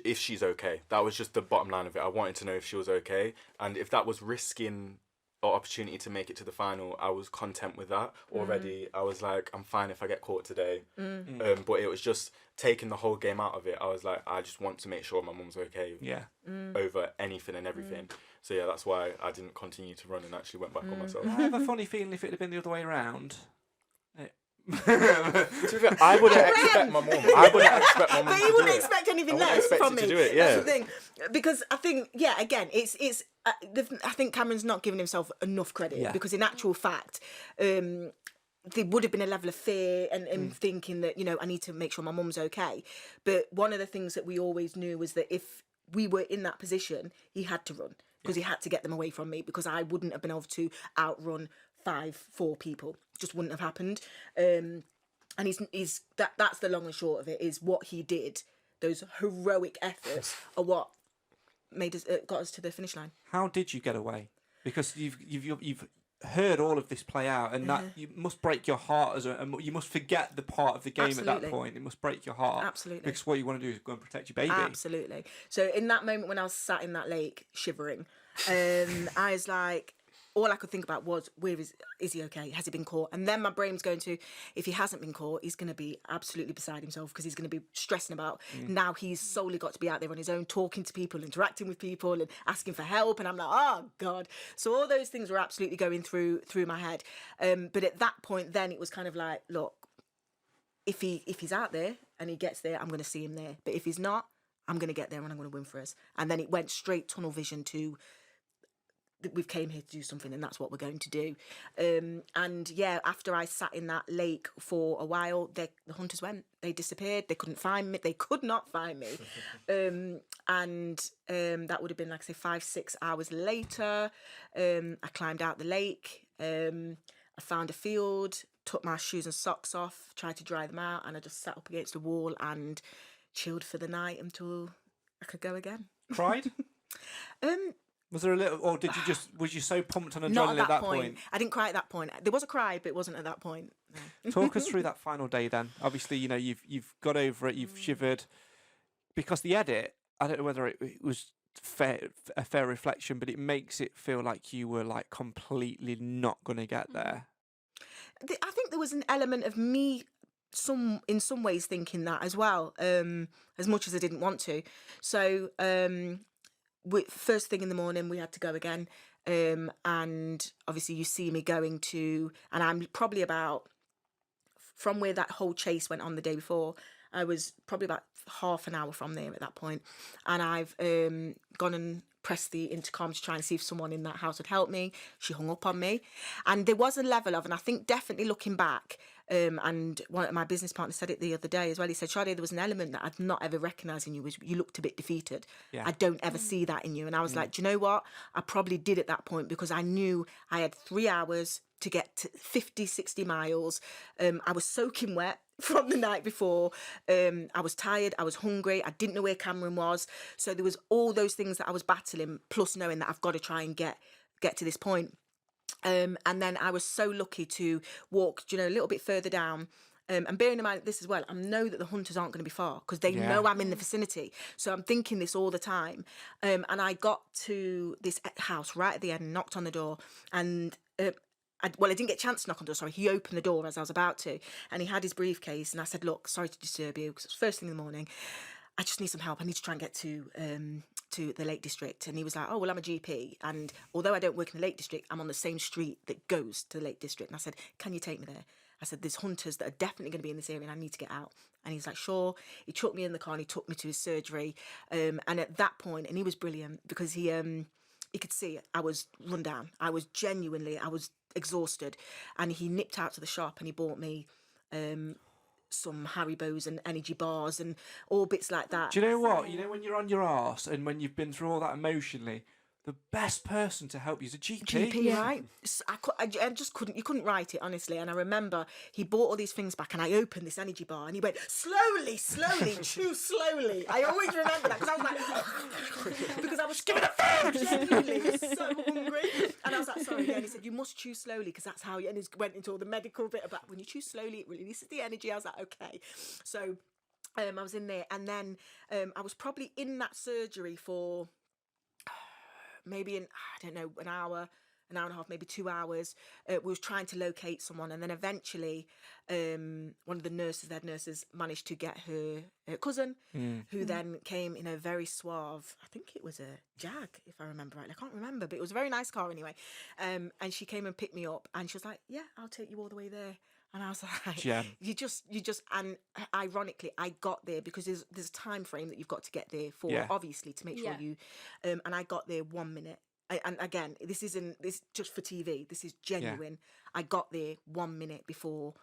S14: if she's okay. That was just the bottom line of it. I wanted to know if she was okay, and if that was risking our opportunity to make it to the final, I was content with that already. I was like, I'm fine if I get caught today. But it was just taking the whole game out of it. I was like, I just want to make sure my mum's okay. Over anything and everything. So yeah, that's why I didn't continue to run and actually went back on myself.
S2: I have a funny feeling if it had been the other way around.
S14: To be fair, I wouldn't expect my mum.
S6: But you wouldn't expect anything less from me.
S14: To do it,
S6: That's the thing, because I think, again, it's. I think Cameron's not giving himself enough credit because, in actual fact, there would have been a level of fear and thinking that, I need to make sure my mum's okay. But one of the things that we always knew was that if we were in that position, he had to run because he had to get them away from me, because I wouldn't have been able to outrun 4 people. Just wouldn't have happened. And that's the long and short of it, is what he did. Those heroic efforts are what made us got us to the finish line.
S2: How did you get away? Because you've heard all of this play out, and that you must break your heart you must forget the part of the game at that point. It must break your heart.
S6: Absolutely.
S2: Because what you want to do is go and protect your baby.
S6: Absolutely. So in that moment when I was sat in that lake shivering, I was like, all I could think about was, where is he okay? Has he been caught? And then my brain's going to, if he hasn't been caught, he's going to be absolutely beside himself, because he's going to be stressing about now he's solely got to be out there on his own, talking to people, interacting with people and asking for help. And I'm like, oh God. So all those things were absolutely going through my head. But at that point then it was kind of like, look, if he's out there and he gets there, I'm going to see him there. But if he's not, I'm going to get there and I'm going to win for us. And then it went straight tunnel vision to, we've came here to do something and that's what we're going to do. And after I sat in that lake for a while, the hunters went. They disappeared. They couldn't find me. They could not find me. That would have been, like I say, 5-6 hours later. I climbed out the lake. I found a field, took my shoes and socks off, tried to dry them out, and I just sat up against the wall and chilled for the night until I could go again.
S2: Cried? Was there a little, or was you so pumped on adrenaline
S6: Not
S2: at that point?
S6: I didn't cry at that point. There was a cry, but it wasn't at that point. No.
S2: Talk us through that final day then. Obviously, you've got over it, you've shivered. Because the edit, I don't know whether it was a fair reflection, but it makes it feel like you were like completely not going to get there.
S6: I think there was an element of me in some ways thinking that as well, as much as I didn't want to. So first thing in the morning we had to go again, and obviously you see me going to, and I'm probably about, from where that whole chase went on the day before, I was probably about half an hour from there at that point, and I've gone and pressed the intercom to try and see if someone in that house would help me. She hung up on me, and there was a level of, and I think definitely looking back, and one of my business partners said it the other day as well. He said, Sade, there was an element that I'd not ever recognised in you, was you looked a bit defeated. Yeah. I don't ever see that in you. And I was like, do you know what? I probably did at that point, because I knew I had 3 hours to get to 50, 60 miles. I was soaking wet from the night before. I was tired. I was hungry. I didn't know where Cameron was. So there was all those things that I was battling, plus knowing that I've got to try and get to this point. And then I was so lucky to walk, a little bit further down. And bearing in mind this as well, I know that the hunters aren't going to be far, because they know I'm in the vicinity. So I'm thinking this all the time. And I got to this house right at the end, knocked on the door, and I didn't get a chance to knock on the door, sorry. He opened the door as I was about to, and he had his briefcase, and I said, look, sorry to disturb you, because it's first thing in the morning. I just need some help. I need to try and get to the Lake District. And he was like, oh, well, I'm a GP. And although I don't work in the Lake District, I'm on the same street that goes to the Lake District. And I said, can you take me there? I said, there's hunters that are definitely going to be in this area and I need to get out. And he's like, sure. He took me in the car and he took me to his surgery. And at that point, and he was brilliant, because he could see I was run down. I was exhausted. And he nipped out to the shop and he bought me some Haribos and energy bars and all bits like that.
S2: Do you know what? You know when you're on your arse and when you've been through all that emotionally, the best person to help you is a GP.
S6: GP, right? I just couldn't. You couldn't write it, honestly. And I remember he bought all these things back, and I opened this energy bar, and he went, slowly, chew slowly. I always remember that because I was like, because I was giving a food, genuinely, I was so hungry, and I was like, sorry. And he said, you must chew slowly because that's how. And he went into all the medical bit about when you chew slowly, it releases the energy. I was like, okay, so. I was in there, and then I was probably in that surgery for maybe an hour and a half, maybe 2 hours. We was trying to locate someone, and then eventually one of the head nurses managed to get her cousin, who then came in a very suave, I think it was a Jag, if I remember rightly. I can't remember, but it was a very nice car anyway. And she came and picked me up, and she was like, yeah, I'll take you all the way there. And I was like,
S2: Gem.
S6: you just, and ironically, I got there because there's a time frame that you've got to get there for, obviously, to make sure you, and I got there 1 minute. And again, this just for TV. This is genuine. I got there 1 minute before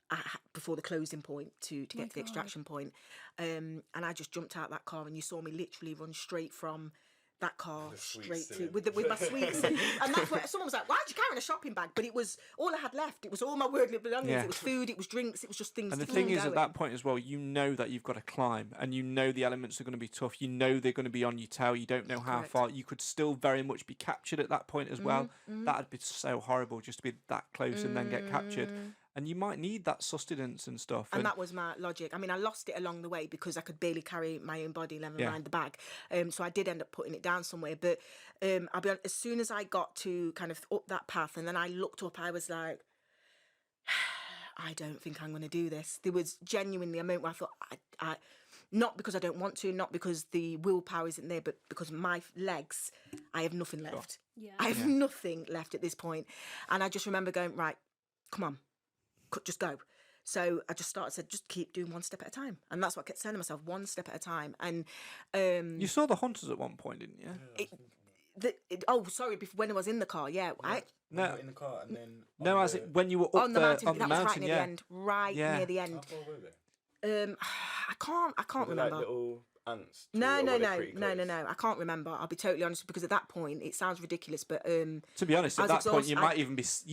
S6: the closing point to get to the extraction point. And I just jumped out that car, and you saw me literally run straight from that car straight to with my sweets, and that's where someone was like, "Why are you carrying a shopping bag?" But it was all I had left. It was all my worldly belongings. It was food. It was drinks. It was just things.
S2: And the
S6: to
S2: thing
S6: keep
S2: is,
S6: going.
S2: at that point as well, you know that you've got to climb, and you know the elements are going to be tough. You know they're going to be on your tail. You don't know how far. You could still very much be captured at that point as well. That'd be so horrible just to be that close and then get captured. And you might need that sustenance and stuff.
S6: And that was my logic. I mean, I lost it along the way because I could barely carry my own body, never mind the bag. So I did end up putting it down somewhere. But I'll be honest, as soon as I got to kind of up that path, and then I looked up, I was like, I don't think I'm going to do this. There was genuinely a moment where I thought, I not because I don't want to, not because the willpower isn't there, but because my legs, I have nothing left. I have nothing left at this point. And I just remember going, right, come on. Just go. So I just said, just keep doing one step at a time. And that's what I kept saying to myself, one step at a time. And
S2: you saw the hunters at one point, didn't you?
S6: When I was in the car,
S2: No,
S14: in the car and then
S2: as when you were up
S6: on the mountain,
S2: on the mountain,
S6: right near the end, near the end.
S14: How far were they?
S6: I can't remember.
S14: Like little ants.
S6: No. I can't remember. I'll be totally honest, because at that point it sounds ridiculous, but
S2: to be honest, at that point you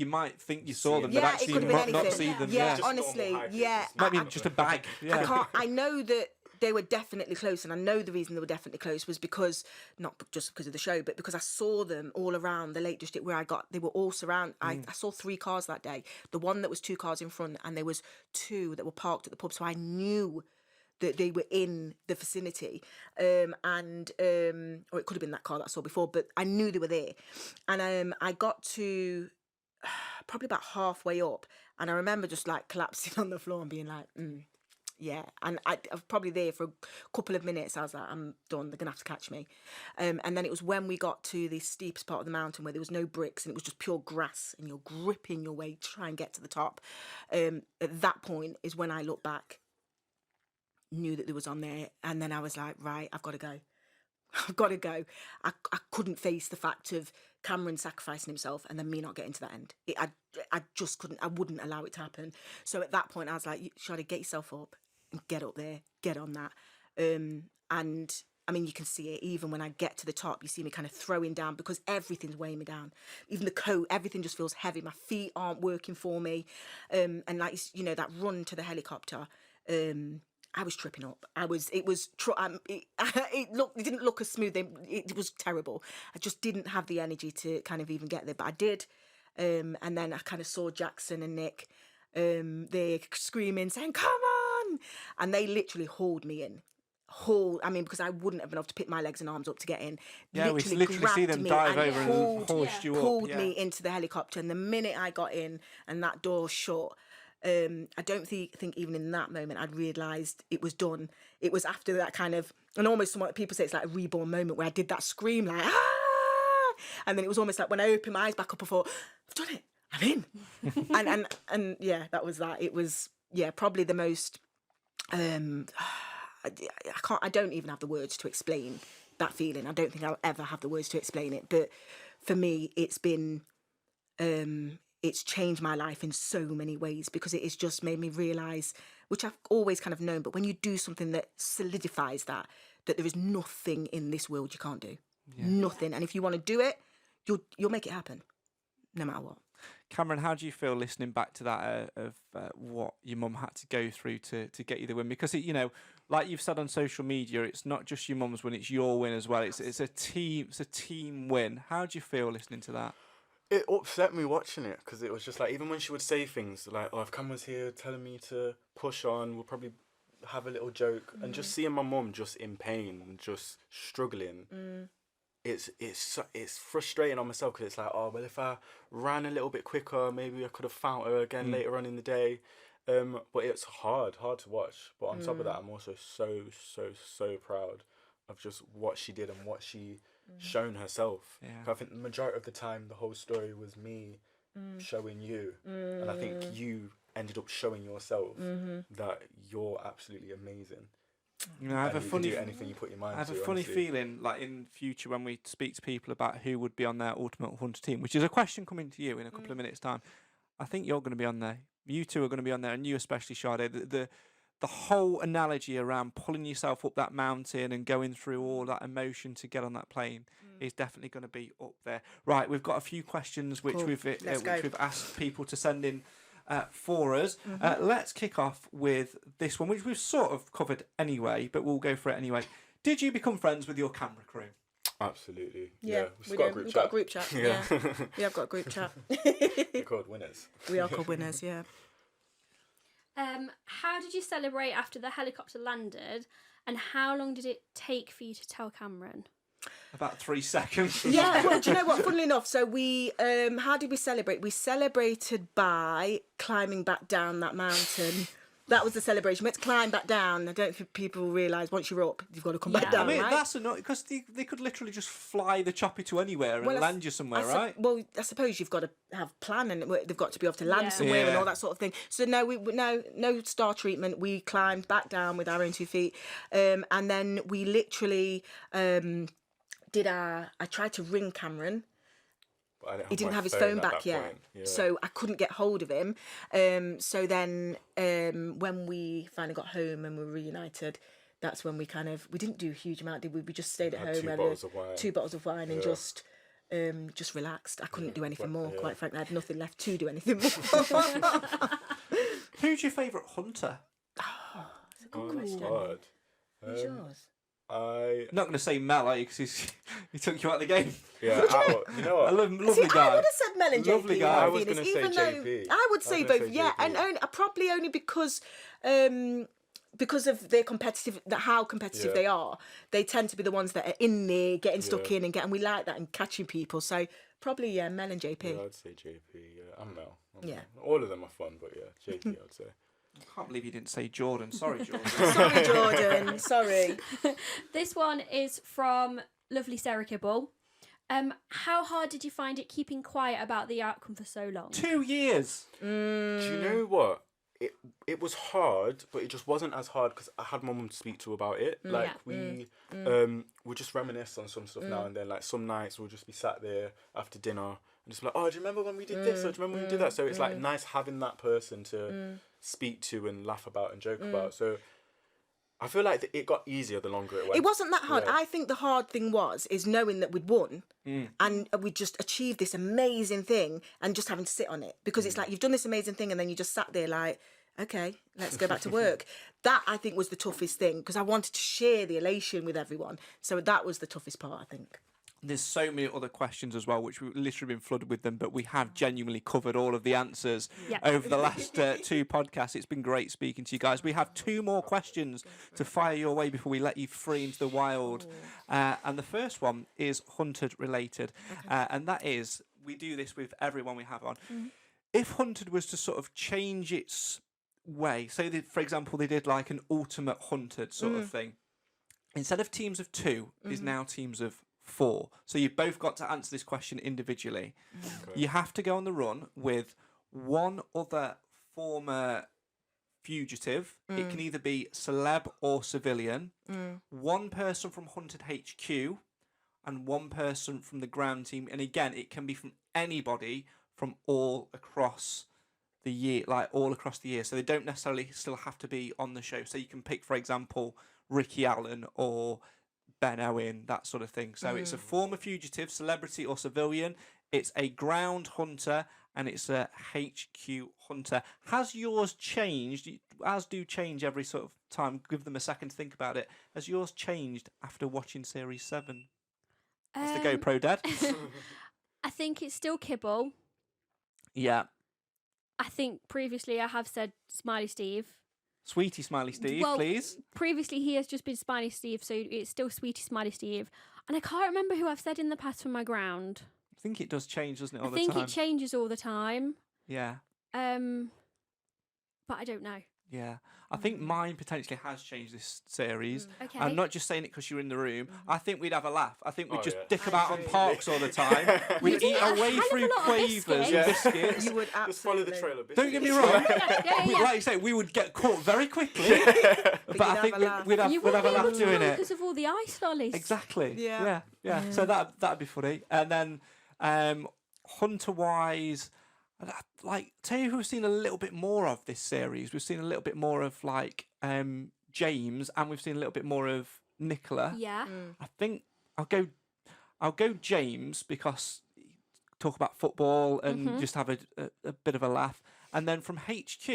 S2: might think you saw them, but actually you might not see them.
S6: Honestly,
S2: might be just a bag.
S6: I know that they were definitely close, and I know the reason they were definitely close was because, not just because of the show, but because I saw them all around the Lake District where they were all surrounded. I saw 3 cars that day. The one that was 2 cars in front, and there was 2 that were parked at the pub, so I knew that they were in the vicinity, or it could have been that car that I saw before, but I knew they were there. And I got to probably about halfway up, and I remember just like collapsing on the floor and being like, yeah. And I was probably there for a couple of minutes. I was like, I'm done, they're gonna have to catch me. And then it was when we got to the steepest part of the mountain where there was no bricks and it was just pure grass, and you're gripping your way to try and get to the top. At that point is when I looked back, knew that there was on there, and then I was like, right, I've got to go. I couldn't face the fact of Cameron sacrificing himself and then me not getting to that end. I just couldn't. I wouldn't allow it to happen. So at that point I was like, Sade, get yourself up and get up there, get on that. And I mean, you can see it even when I get to the top. You see me kind of throwing down because everything's weighing me down. Even the coat, everything just feels heavy. My feet aren't working for me. And like, that run to the helicopter, I was tripping up. It didn't look as smooth. It was terrible. I just didn't have the energy to kind of even get there, but I did. And then I kind of saw Jackson and Nick, they're screaming, saying, "Come on!" And they literally hauled me in. Because I wouldn't have been able to pick my legs and arms up to get in.
S2: Yeah, we literally see them dive over and hoist you up.
S6: Pulled me into the helicopter, and the minute I got in and that door shut, I don't think even in that moment I'd realised it was done. It was after that kind of, and almost somewhat people say it's like a reborn moment where I did that scream like, ah! And then it was almost like when I opened my eyes back up, I thought, I've done it, I'm in. and yeah, that was that. It was, probably the most, I don't even have the words to explain that feeling. I don't think I'll ever have the words to explain it. But for me, it's been, it's changed my life in so many ways, because it has just made me realise which I've always kind of known, but when you do something that solidifies that there is nothing in this world you can't do. Yeah. Nothing. And if you want to do it, you'll make it happen, no matter what.
S2: Cameron, how do you feel listening back to that of what your mum had to go through to get you the win? Because, like you've said on social media, it's not just your mum's win, it's your win as well. It's a team win. How do you feel listening to that?
S14: It upset me watching it because it was just like, even when she would say things like, oh, if Cameron's here telling me to push on, we'll probably have a little joke. And just seeing my mum just in pain and just struggling, it's frustrating on myself because it's like, oh, well, if I ran a little bit quicker, maybe I could have found her again later on in the day. But it's hard to watch. But on top of that, I'm also so proud of just what she did and what she shown herself. I think the majority of the time, the whole story was me showing you. And I think you ended up showing yourself that you're absolutely amazing.
S2: I have a funny
S14: do anything you put your mind to.
S2: I have a funny feeling, like in future when we speak to people about who would be on their Ultimate Hunter team, which is a question coming to you in a couple of minutes' time. I think you're going to be on there. You two are going to be on there, and you especially, Sade. The whole analogy around pulling yourself up that mountain and going through all that emotion to get on that plane is definitely going to be up there. Right, we've got a few questions which we've asked people to send in for us. Let's kick off with this one, which we've sort of covered anyway, but we'll go for it anyway. Did you become friends with your camera crew?
S14: Absolutely.
S6: Yeah, we've got a group chat. Yeah. We have got a group chat.
S14: We're called winners.
S6: We are called winners, yeah.
S9: How did you celebrate after the helicopter landed, and how long did it take for you to tell Cameron?
S2: About 3 seconds.
S6: Yeah, well, do you know what? Funnily enough, so we, how did we celebrate? We celebrated by climbing back down that mountain. That was the celebration. We had to climb back down. I don't think people realise once you're up, you've got to come back down, right?
S2: That's annoying, because they could literally just fly the chopper to anywhere and land you somewhere, right?
S6: Well, I suppose you've got to have a plan, and they've got to be able to land somewhere and all that sort of thing. So no star treatment. We climbed back down with our own 2 feet, and then we literally I tried to ring Cameron. He didn't have his phone back yet, so I couldn't get hold of him. So then when we finally got home and we were reunited, that's when we didn't do a huge amount, did we? We just stayed at home, had 2 bottles of wine and just relaxed. I couldn't do anything more, quite frankly. I had nothing left to do anything more.
S2: Who's your favourite hunter?
S6: Oh, that's a good question.
S14: Hard.
S6: Who's yours?
S2: I'm not going to say Mel, are you? Because he took you out of the game.
S14: Yeah, you know what?
S2: Lovely guy.
S6: I would have said Mel and JP.
S2: Lovely guy.
S14: I was going to say JP.
S6: I would say both, and probably only because of their how competitive they are. They tend to be the ones that are in there, getting stuck in, and we like that and catching people. So probably Mel and JP.
S14: Yeah, I'd say JP. Yeah, I'm Mel.
S6: Yeah,
S14: all of them are fun, but yeah, JP, I'd say.
S2: I can't believe you didn't say Jordan. Sorry, Jordan.
S6: Sorry, Jordan. Sorry.
S9: This one is from lovely Sarah Kibble. How hard did you find it keeping quiet about the outcome for so long?
S2: 2 years.
S14: Do you know what? It was hard, but it just wasn't as hard because I had my mum to speak to about it. We just reminisce on some stuff now and then. Like some nights we'll just be sat there after dinner and just be like, oh, do you remember when we did this? Or do you remember when we did that? So it's like nice having that person to speak to and laugh about and joke about. So I feel like it got easier the longer it went.
S6: It wasn't that hard. Yeah. I think the hard thing is knowing that we'd won and we just achieved this amazing thing and just having to sit on it, because it's like you've done this amazing thing and then you just sat there like, okay, let's go back to work. That I think was the toughest thing, because I wanted to share the elation with everyone. So that was the toughest part, I think.
S2: There's so many other questions as well, which we've literally been flooded with them, but we have genuinely covered all of the answers over the last 2 podcasts. It's been great speaking to you guys. We have 2 more questions to fire your way before we let you free into the wild. And the first one is Hunted related. And that is, we do this with everyone we have on. If Hunted was to sort of change its way, say, for example, they did like an ultimate Hunted sort of thing. Instead of teams of 2, is now teams of 4. So you've both got to answer this question individually. Okay. You have to go on the run with one other former fugitive. It can either be celeb or civilian. One person from Hunted HQ and one person from the ground team. And again, it can be from anybody from all across the year, like all across the year. So they don't necessarily still have to be on the show. So you can pick, for example, Ricky Allen or Ben Owen, that sort of thing. So it's a former fugitive, celebrity or civilian. It's a ground hunter and it's a HQ hunter. Has yours changed? As do change every sort of time. Give them a second to think about it. Has yours changed after watching Series 7? Is the GoPro dead?
S9: I think it's still Kibble.
S2: Yeah.
S9: I think previously I have said Smiley Steve.
S2: Sweetie Smiley Steve,
S9: well,
S2: please.
S9: Previously he has just been Smiley Steve, so it's still Sweetie Smiley Steve. And I can't remember who I've said in the past for my ground.
S2: I think it does change, doesn't it, all
S9: I
S2: the time?
S9: think it changes all the time.
S2: Yeah.
S9: But I don't know.
S2: Yeah. I think mine potentially has changed this series.
S9: Okay.
S2: I'm not just saying it because you're in the room. I think we'd have a laugh. I think we'd just
S14: yeah.
S2: dick about on parks all the time. We'd eat our way through quavers and biscuits.
S6: You would absolutely.
S14: Just follow the trail of biscuits.
S2: Don't get me wrong. Like you say, we would get caught very quickly. But I think we'd have a laugh doing it.
S9: Because of all the ice lollies.
S2: Exactly. Yeah. So that'd be funny. And then hunter-wise, like, tell you who we've seen a little bit more of this series. We've seen a little bit more of like James, and we've seen a little bit more of Nicola.
S9: Yeah.
S2: I think I'll go James because talk about football and just have a bit of a laugh. And then from HQ,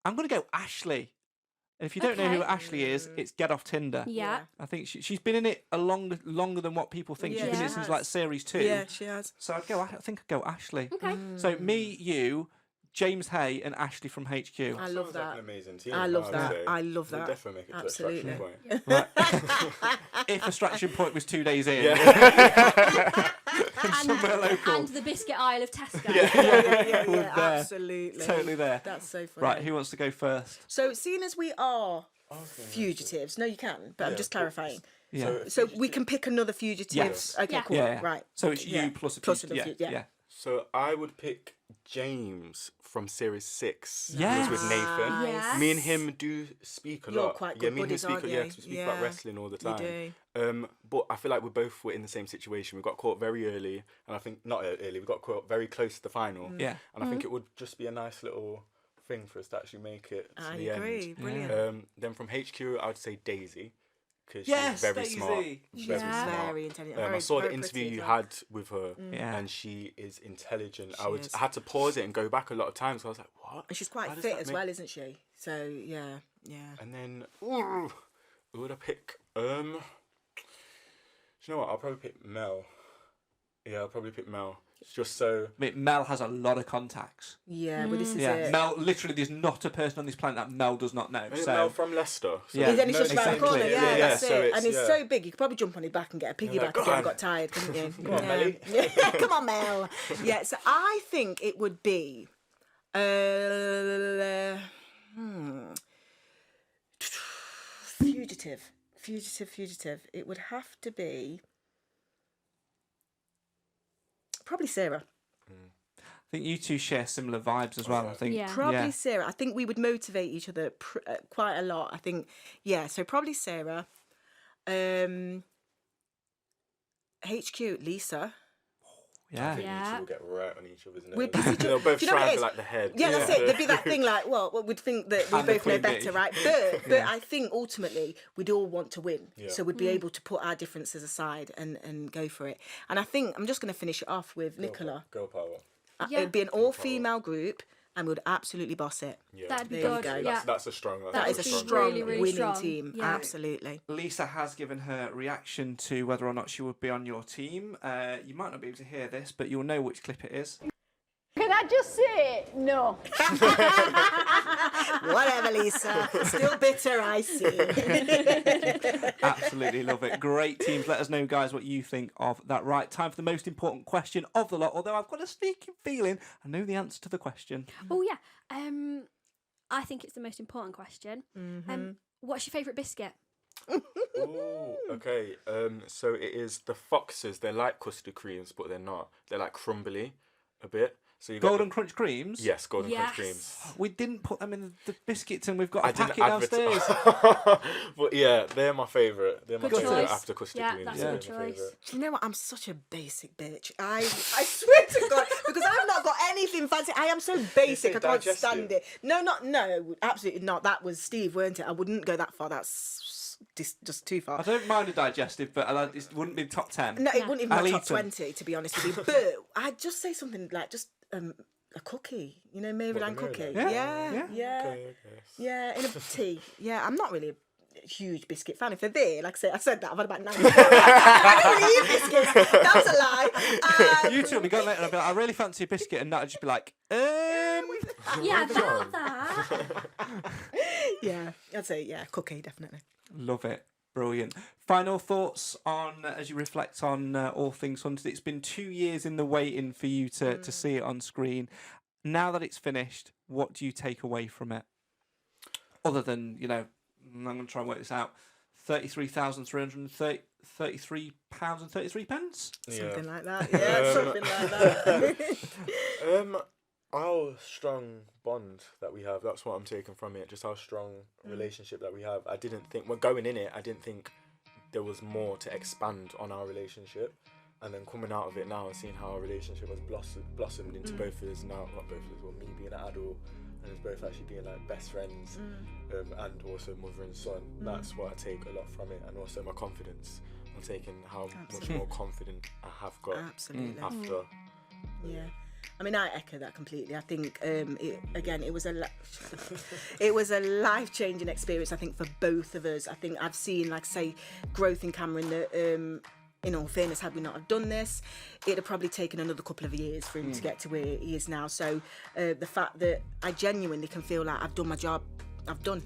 S2: I'm going to go Ashley. And if you don't know who Ashley is, it's Get Off Tinder.
S9: Yeah.
S2: I think she's been in it longer than what people think. She's been in it since like series 2.
S6: Yeah, she has.
S2: So I think I'd go Ashley.
S9: Okay.
S2: So me, you, James Hay, and Ashley from HQ.
S6: I love that.
S14: Like an amazing team.
S6: I love
S14: would
S6: that.
S14: say.
S6: I love that.
S14: We'll definitely make it
S6: Absolutely.
S14: to Extraction Point.
S2: Right. If Extraction Point was 2 days in.
S14: Yeah.
S2: Somewhere local.
S9: And the biscuit aisle of Tesco.
S6: Yeah, absolutely.
S2: Totally there.
S6: That's so funny.
S2: Right, who wants to go first?
S6: So, seeing as we are fugitives, no, you can, but I'm just clarifying.
S2: Yeah.
S6: So we can pick another fugitive.
S2: Yes.
S6: Okay, cool.
S2: Yeah.
S6: Right.
S2: So it's you plus a fugitive. Yeah.
S14: So I would pick James from Series 6.
S2: Yes.
S14: He was with Nathan.
S9: Yes.
S14: Me and him do speak a
S6: You're
S14: lot.
S6: quite
S14: Yeah,
S6: good
S14: me and him
S6: buddies,
S14: speak.
S6: aren't
S14: Yeah,
S6: you?
S14: 'cause we speak about wrestling all the time.
S6: You
S14: do. But I feel like we both were in the same situation. We got caught very early, and I think not early. We got caught very close to the final.
S2: Yeah.
S14: And I think it would just be a nice little thing for us to actually make it to
S6: I
S14: the
S6: agree.
S14: end.
S6: Brilliant.
S14: Then from HQ, I would say Daisy. Because
S2: Yes,
S14: she's very
S2: Daisy.
S14: smart. Very smart.
S6: Very intelligent.
S14: I
S6: Very-
S14: saw the
S6: very
S14: interview
S6: pretty
S14: you
S6: as well.
S14: had with her,
S2: Yeah.
S14: and she is intelligent.
S6: She is.
S14: I had to pause it and go back a lot of times. I was like, "What?"
S6: And she's quite
S14: How does
S6: fit
S14: that
S6: as
S14: make-
S6: well, isn't she? So yeah.
S14: And then, who would I pick? Do you know what? I'll probably pick Mel. Yeah, I'll probably pick Mel. It's just so.
S2: I mean, Mel has a lot of contacts.
S6: Yeah, but this is
S2: Yeah,
S6: it.
S2: Mel. Literally, there's not a person on this planet that Mel does not know.
S14: Isn't
S2: So
S14: Mel from Leicester? So
S2: Yeah.
S6: And it's just around the
S2: exactly.
S6: corner. Yeah,
S14: Yeah,
S6: that's
S14: so
S6: it.
S14: it's-
S6: And it's
S14: yeah.
S6: so big, you could probably jump on his back and get a piggyback
S14: like,
S6: if you
S14: "Go
S6: ever
S14: on."
S6: got tired, couldn't you?
S14: Come on, Melly.
S6: Come on, Mel. Yeah, so I think it would be. Fugitive. It would have to be. Probably Sarah.
S2: I think you two share similar vibes as well. I think.
S9: Yeah.
S6: Probably Sarah. I think we would motivate each other quite a lot. I think, yeah. So probably Sarah. HQ Lisa.
S2: Yeah.
S14: I think you
S9: Yeah.
S14: two will get right on each other's nerves.
S6: We're busy
S14: They'll both
S6: do you know
S14: try
S6: what
S14: and
S6: it
S14: be
S6: is?
S14: like the head.
S6: Yeah, that's it. There'd be that thing like, well, we'd think that we
S2: And the
S6: both know
S2: queen
S6: better,
S2: bee.
S6: right? But I think ultimately we'd all want to win.
S14: Yeah.
S6: So we'd be able to put our differences aside and go for it. And I think I'm just going to finish it off with Nicola.
S14: Girl power.
S9: Yeah.
S6: It'd be an all-female group and we'd absolutely boss it.
S14: Yeah.
S9: That'd be
S6: There you
S9: good.
S6: go.
S9: Yeah.
S14: That's a strong.
S6: That is
S9: would
S6: a
S9: be
S6: strong
S9: really, really
S6: winning
S9: strong.
S6: team.
S9: Yeah.
S6: Absolutely.
S2: Lisa has given her reaction to whether or not she would be on your team. You might not be able to hear this, but you'll know which clip it is.
S5: Can I just say no?
S6: Whatever, Lisa. Still bitter, I see.
S2: Absolutely love it. Great teams. Let us know, guys, what you think of that. Right, time for the most important question of the lot. Although I've got a sneaky feeling I know the answer to the question.
S9: Oh yeah. I think it's the most important question. What's your favourite biscuit?
S14: Ooh, okay. So it is the Foxes. They're like custard creams, but they're not. They're like crumbly, a bit. So you got
S2: Golden Crunch creams?
S14: Yes, Golden Crunch creams.
S2: We didn't put them in the biscuits, and we've got a packet downstairs.
S14: But yeah, they're my favourite. They're my
S9: Good
S14: favourite
S9: choice.
S14: after custard
S9: Yeah,
S14: creams.
S9: that's
S14: They're
S9: a
S14: my
S9: good choice.
S14: favourite.
S6: Do you know what? I'm such a basic bitch. I swear to God, because I've not got anything fancy. I am so basic. I can't stand it. No, absolutely not. That was Steve, weren't it? I wouldn't go that far. That's just too far.
S2: I don't mind a digestive, but it wouldn't be top 10.
S6: No, it wouldn't even be
S2: I'll
S6: top
S2: eat 'em.
S6: 20, to be honest with you. But I'd just say something like just a cookie, you know, Maryland cookie.
S2: Yeah.
S6: Yeah, in a tea. Yeah, I'm not really a huge biscuit fan. If they're there, like I said that, I've had about 9. I don't really eat biscuits. That's a lie.
S2: You two will be going later and I'll be like, I really fancy a biscuit, and that'll just be like,
S9: Yeah, about that.
S6: Yeah, I'd say, cookie, definitely.
S2: Love it. Brilliant. Final thoughts on, as you reflect on all things Hunted. It's been 2 years in the waiting for you to see it on screen. Now that it's finished, what do you take away from it? Other than, I'm going to try and work this out, £33,333 and 33 pence?
S6: Something like that. Yeah, something like that.
S14: Our strong bond that we have, that's what I'm taking from it. Just our strong relationship that we have. I didn't think, when going in it, I didn't think there was more to expand on our relationship. And then coming out of it now and seeing how our relationship has blossomed into both of us now, not both of us, well, me being an adult and us both actually being like best friends, and also mother and son. That's what I take a lot from it, and also my confidence. I'm taking how much more confident I have got after.
S6: Yeah. I mean, I echo that completely. I think, it was a life-changing experience, I think, for both of us. I think I've seen, like, say, growth in Cameron that, in all fairness, had we not have done this, it'd have probably taken another couple of years for him to get to where he is now. So the fact that I genuinely can feel like I've done my job, I've done.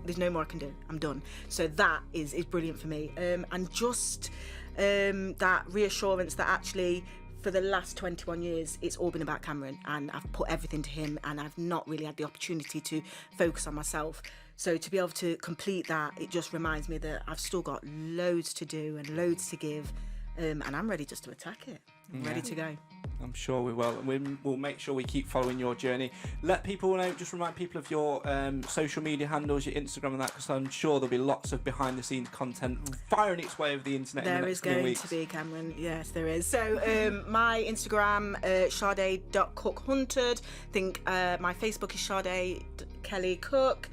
S6: There's no more I can do. I'm done. So that is brilliant for me. And just that reassurance that actually, for the last 21 years, it's all been about Cameron, and I've put everything to him, and I've not really had the opportunity to focus on myself. So to be able to complete that, it just reminds me that I've still got loads to do and loads to give, and I'm ready just to attack it. I'm ready to go.
S2: I'm sure we will. We'll make sure we keep following your journey. Let people know, just remind people of your social media handles, your Instagram and that, because I'm sure there'll be lots of behind-the-scenes content firing its way over the internet in the next few weeks.
S6: There is going to be, Cameron. Yes, there is. So my Instagram, Sade.cookhunted. I think my Facebook is Sade Kelly Cook.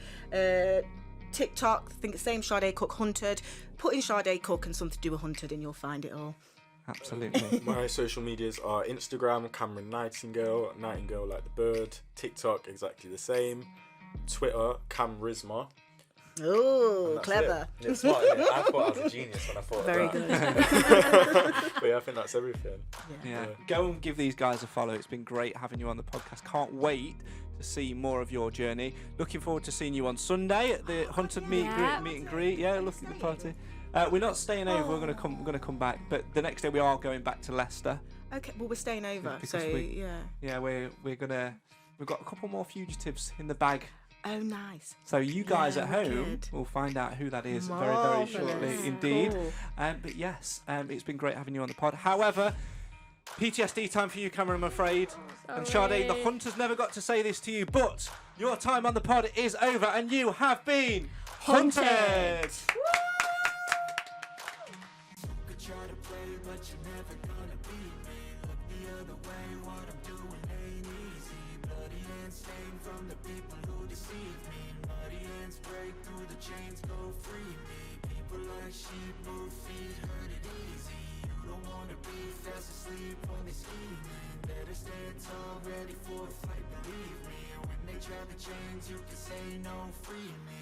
S6: TikTok, I think the same, Sade Cook Hunted. Put in Sade Cook and something to do with Hunted and you'll find it all.
S2: Absolutely.
S14: My social medias are Instagram, Cameron Nightingale, Nightingale like the bird. TikTok, exactly the same. Twitter, Camrisma.
S6: Oh, clever.
S14: It. It's smart, isn't it? I thought I was a genius when I thought
S6: Very
S14: of that.
S6: good.
S14: But yeah, I think that's everything.
S2: Yeah. Go and give these guys a follow. It's been great having you on the podcast. Can't wait to see more of your journey. Looking forward to seeing you on Sunday at the Hunted meet and greet. Yeah, looking at the party. We're not staying over. We're gonna come back. But the next day we are going back to Leicester.
S6: Okay, well we're staying over.
S2: Because we've got a couple more fugitives in the bag.
S6: Oh, nice.
S2: So you guys at home will find out who that is very, very shortly indeed.
S6: Cool.
S2: But yes, it's been great having you on the pod. However, PTSD time for you, Cameron, I'm afraid. And Sade, the Hunters never got to say this to you, but your time on the pod is over and you have been hunted.
S13: Chains go free me. People like sheep move feet, hurt it easy. You don't wanna be fast asleep when they scheming. Better stand tall, ready for a fight, believe me. When they try to change, you can say no, free me.